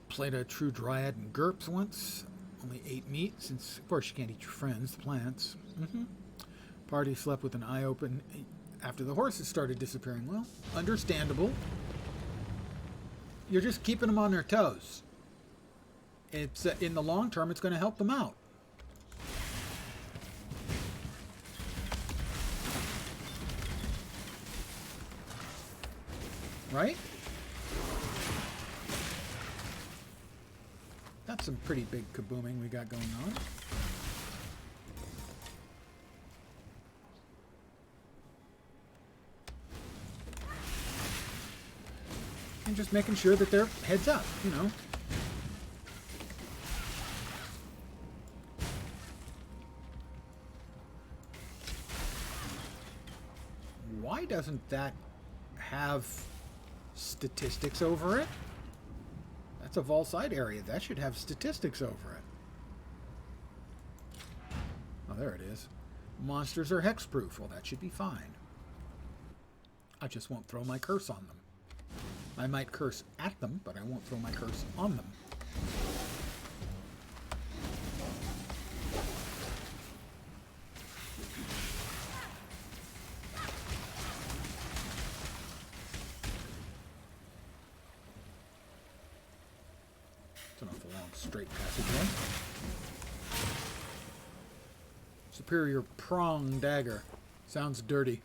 Played a true Dryad and GURPS once. Only ate meat, since, of course, you can't eat your friends, the plants. Party slept with an eye open after the horses started disappearing. Well, understandable. You're just keeping them on their toes. It's in the long term, it's going to help them out. Right? That's some pretty big kabooming we got going on. And just making sure that they're heads up, you know. Why doesn't that have statistics over it? It's a Volsite area. That should have statistics over it. Oh, there it is. Monsters are hexproof. Well, that should be fine. I just won't throw my curse on them. I might curse at them, but I won't throw my curse on them. It's an awful long straight passageway. Superior prong dagger. Sounds dirty.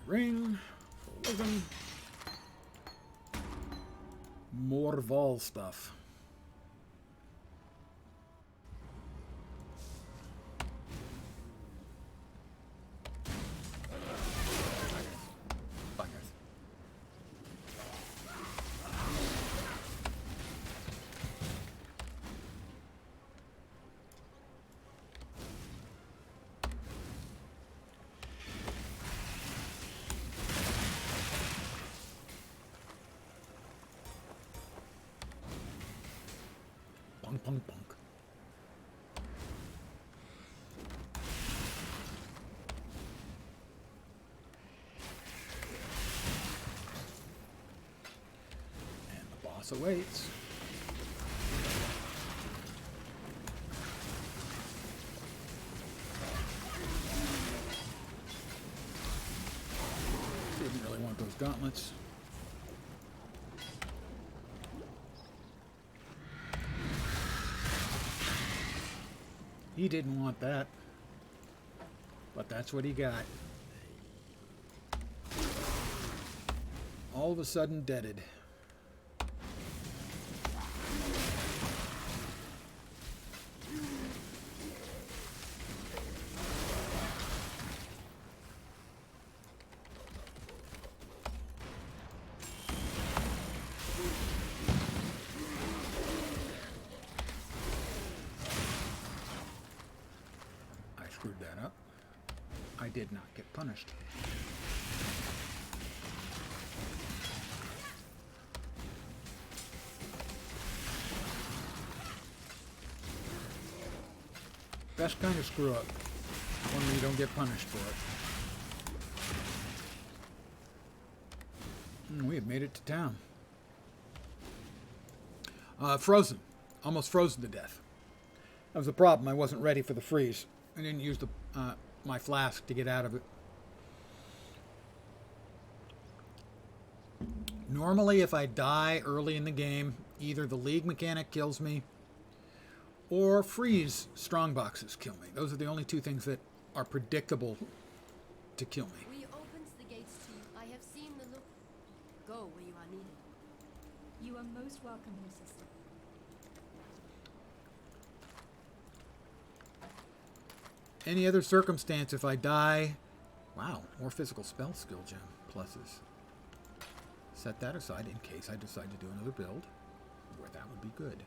Ring. For living. More Vol stuff. Buggers. Bonk, bonk, bonk. And the boss awaits. Didn't really want those gauntlets. He didn't want that, but that's what he got. All of a sudden deaded. Screwed that up. I did not get punished. Best kind of screw up. One where you don't get punished for it. We have made it to town. Frozen. Almost frozen to death. That was the problem. I wasn't ready for the freeze. I didn't use the my flask to get out of it. Normally, if I die early in the game, either the League mechanic kills me or freeze strongboxes kill me. Those are the only two things that are predictable to kill me. We opens the gates to you. I have seen the look. Go where you are needed. You are most welcome, your sister. Any other circumstance, if I die... Wow, more physical spell skill gem pluses. Set that aside in case I decide to do another build, where that would be good.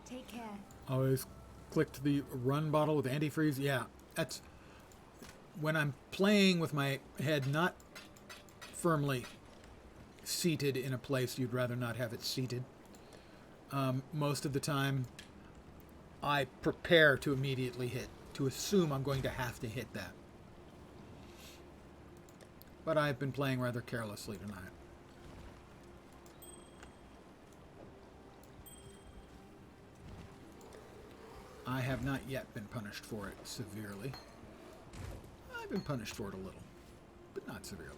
Take care. Always clicked the run bottle with antifreeze. Yeah, that's... When I'm playing with my head not firmly seated in a place you'd rather not have it seated. Most of the time, I prepare to immediately hit, to assume I'm going to have to hit that. But I've been playing rather carelessly tonight. I have not yet been punished for it severely. I've been punished for it a little, but not severely.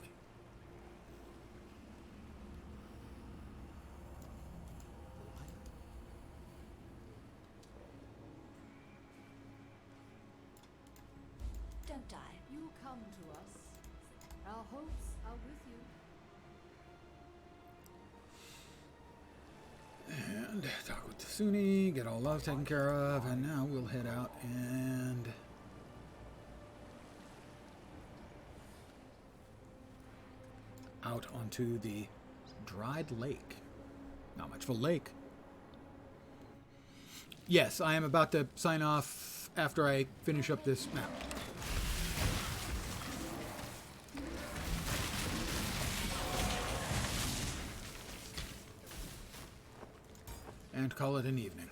Don't die. You come to us. Our hopes are with And talk with Tasuni, get all those taken care of, and now we'll head out and out onto the dried lake. Not much of a lake. Yes, I am about to sign off after I finish up this map. And call it an evening.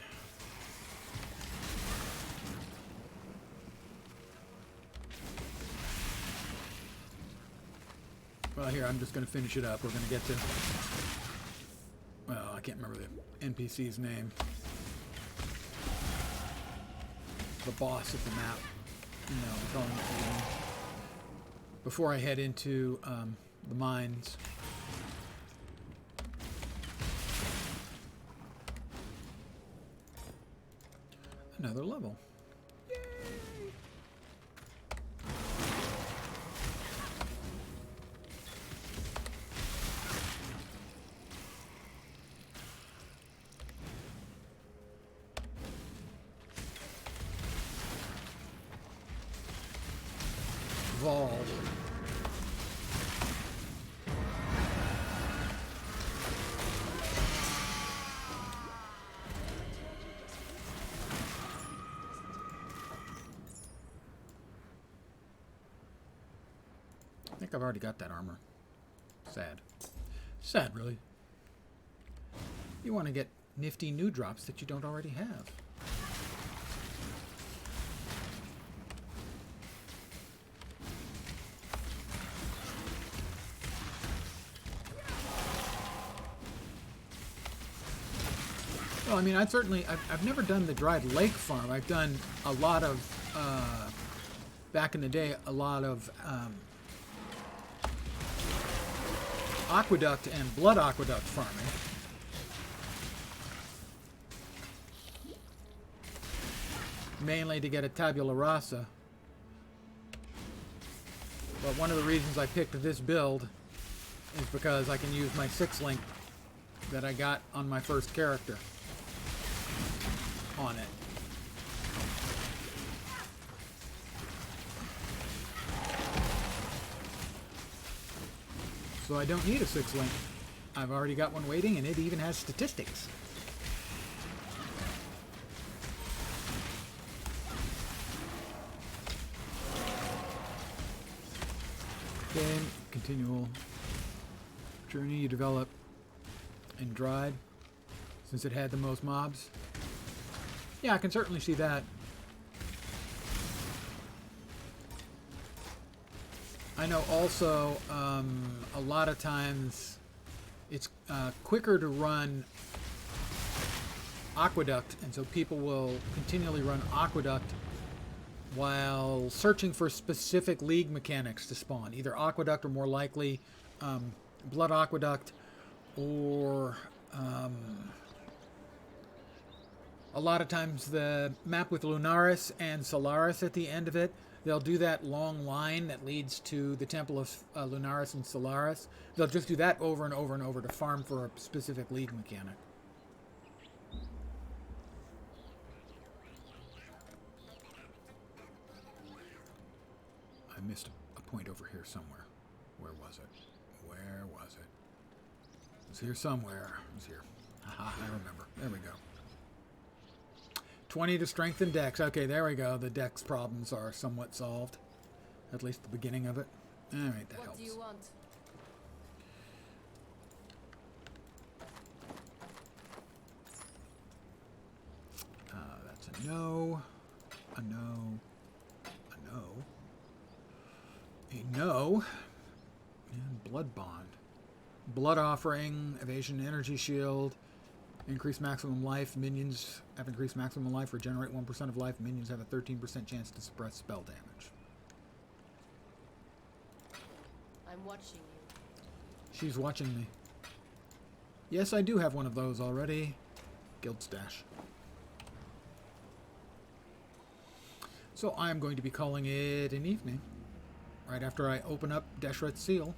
Well, here, I'm just going to finish it up. We're going to get to... Well, I can't remember the NPC's name. The boss of the map. You know, I'm calling it evening. Before I head into the mines. Another level. Yay! Vol. I think I've already got that armor. Sad. Sad, really. You want to get nifty new drops that you don't already have. Well, I mean, I've never done the dried lake farm. I've done a lot of, back in the day, a lot of aqueduct and blood aqueduct farming. Mainly to get a tabula rasa. But one of the reasons I picked this build is because I can use my 6-link that I got on my first character on it. So I don't need a 6-link. I've already got one waiting, and it even has statistics. Okay, continual journey you develop in dried, since it had the most mobs. Yeah, I can certainly see that. I know also a lot of times it's quicker to run aqueduct, and so people will continually run aqueduct while searching for specific league mechanics to spawn. Either aqueduct or more likely blood aqueduct, or a lot of times the map with Lunaris and Solaris at the end of it, they'll do that long line that leads to the Temple of Lunaris and Solaris. They'll just do that over and over and over to farm for a specific league mechanic. I missed a point over here somewhere. Where was it? Where was it? It was here somewhere. It was here. Haha, I remember. There we go. 20 to strengthen Dex. Okay, there we go. The Dex problems are somewhat solved. At least the beginning of it. Alright, that helps. What do you want? That's a no. A no. A no. A no. And Blood Bond. Blood Offering. Evasion Energy Shield. Increase maximum life. Minions have increased maximum life. Regenerate 1% of life. Minions have a 13% chance to suppress spell damage. I'm watching you. She's watching me. Yes, I do have one of those already. Guild Stash. So I'm going to be calling it an evening. Right after I open up Deshret's Seal.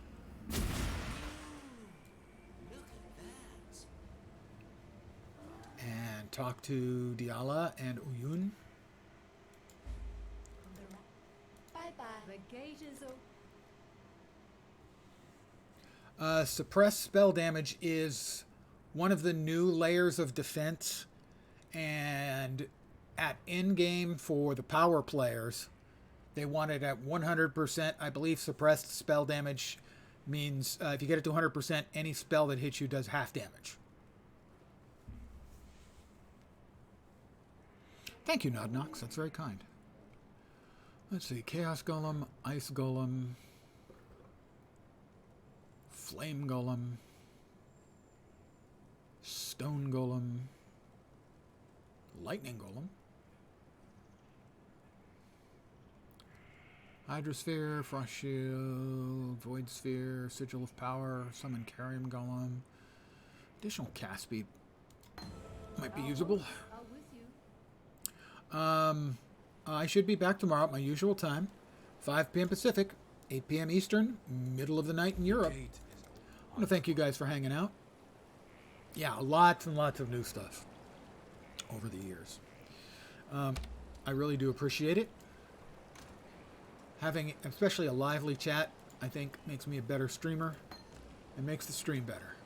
talk to Diala and Uyun. Bye-bye. The gate is open. Suppress spell damage is one of the new layers of defense, and at in-game for the power players, they want it at 100%. I believe suppressed spell damage means if you get it to 100%, any spell that hits you does half damage. Thank you, Nodnox. That's very kind. Let's see. Chaos Golem, Ice Golem, Flame Golem, Stone Golem, Lightning Golem, Hydrosphere, Frost Shield, Void Sphere, Sigil of Power, Summon Carrion Golem. Additional cast speed might be usable. I'll with you. I should be back tomorrow at my usual time, 5 p.m. Pacific, 8 p.m. Eastern, middle of the night in Europe. I want to thank you guys for hanging out. Yeah, lots and lots of new stuff over the years. I really do appreciate it. Having especially a lively chat, I think, makes me a better streamer and makes the stream better.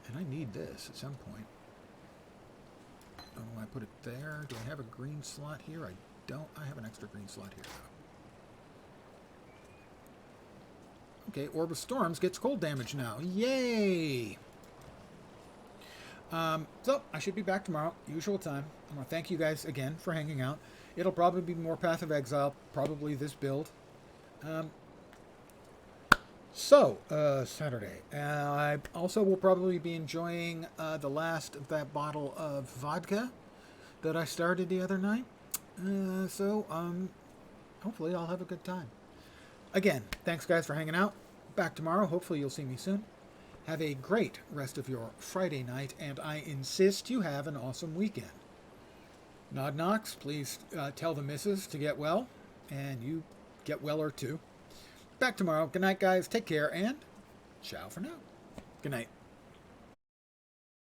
And I need this at some point. Oh, I put it there. Do I have a green slot here? I don't. I have an extra green slot here. Okay, Orb of Storms gets cold damage now. Yay! So, I should be back tomorrow, usual time. I want to thank you guys again for hanging out. It'll probably be more Path of Exile, probably this build. Saturday. I also will probably be enjoying the last of that bottle of vodka that I started the other night. Hopefully I'll have a good time. Again, thanks guys for hanging out. Back tomorrow. Hopefully you'll see me soon. Have a great rest of your Friday night, and I insist you have an awesome weekend. Nodnox, please tell the missus to get well, and you get weller too. Back tomorrow. Good night, guys. Take care, and ciao for now. Good night.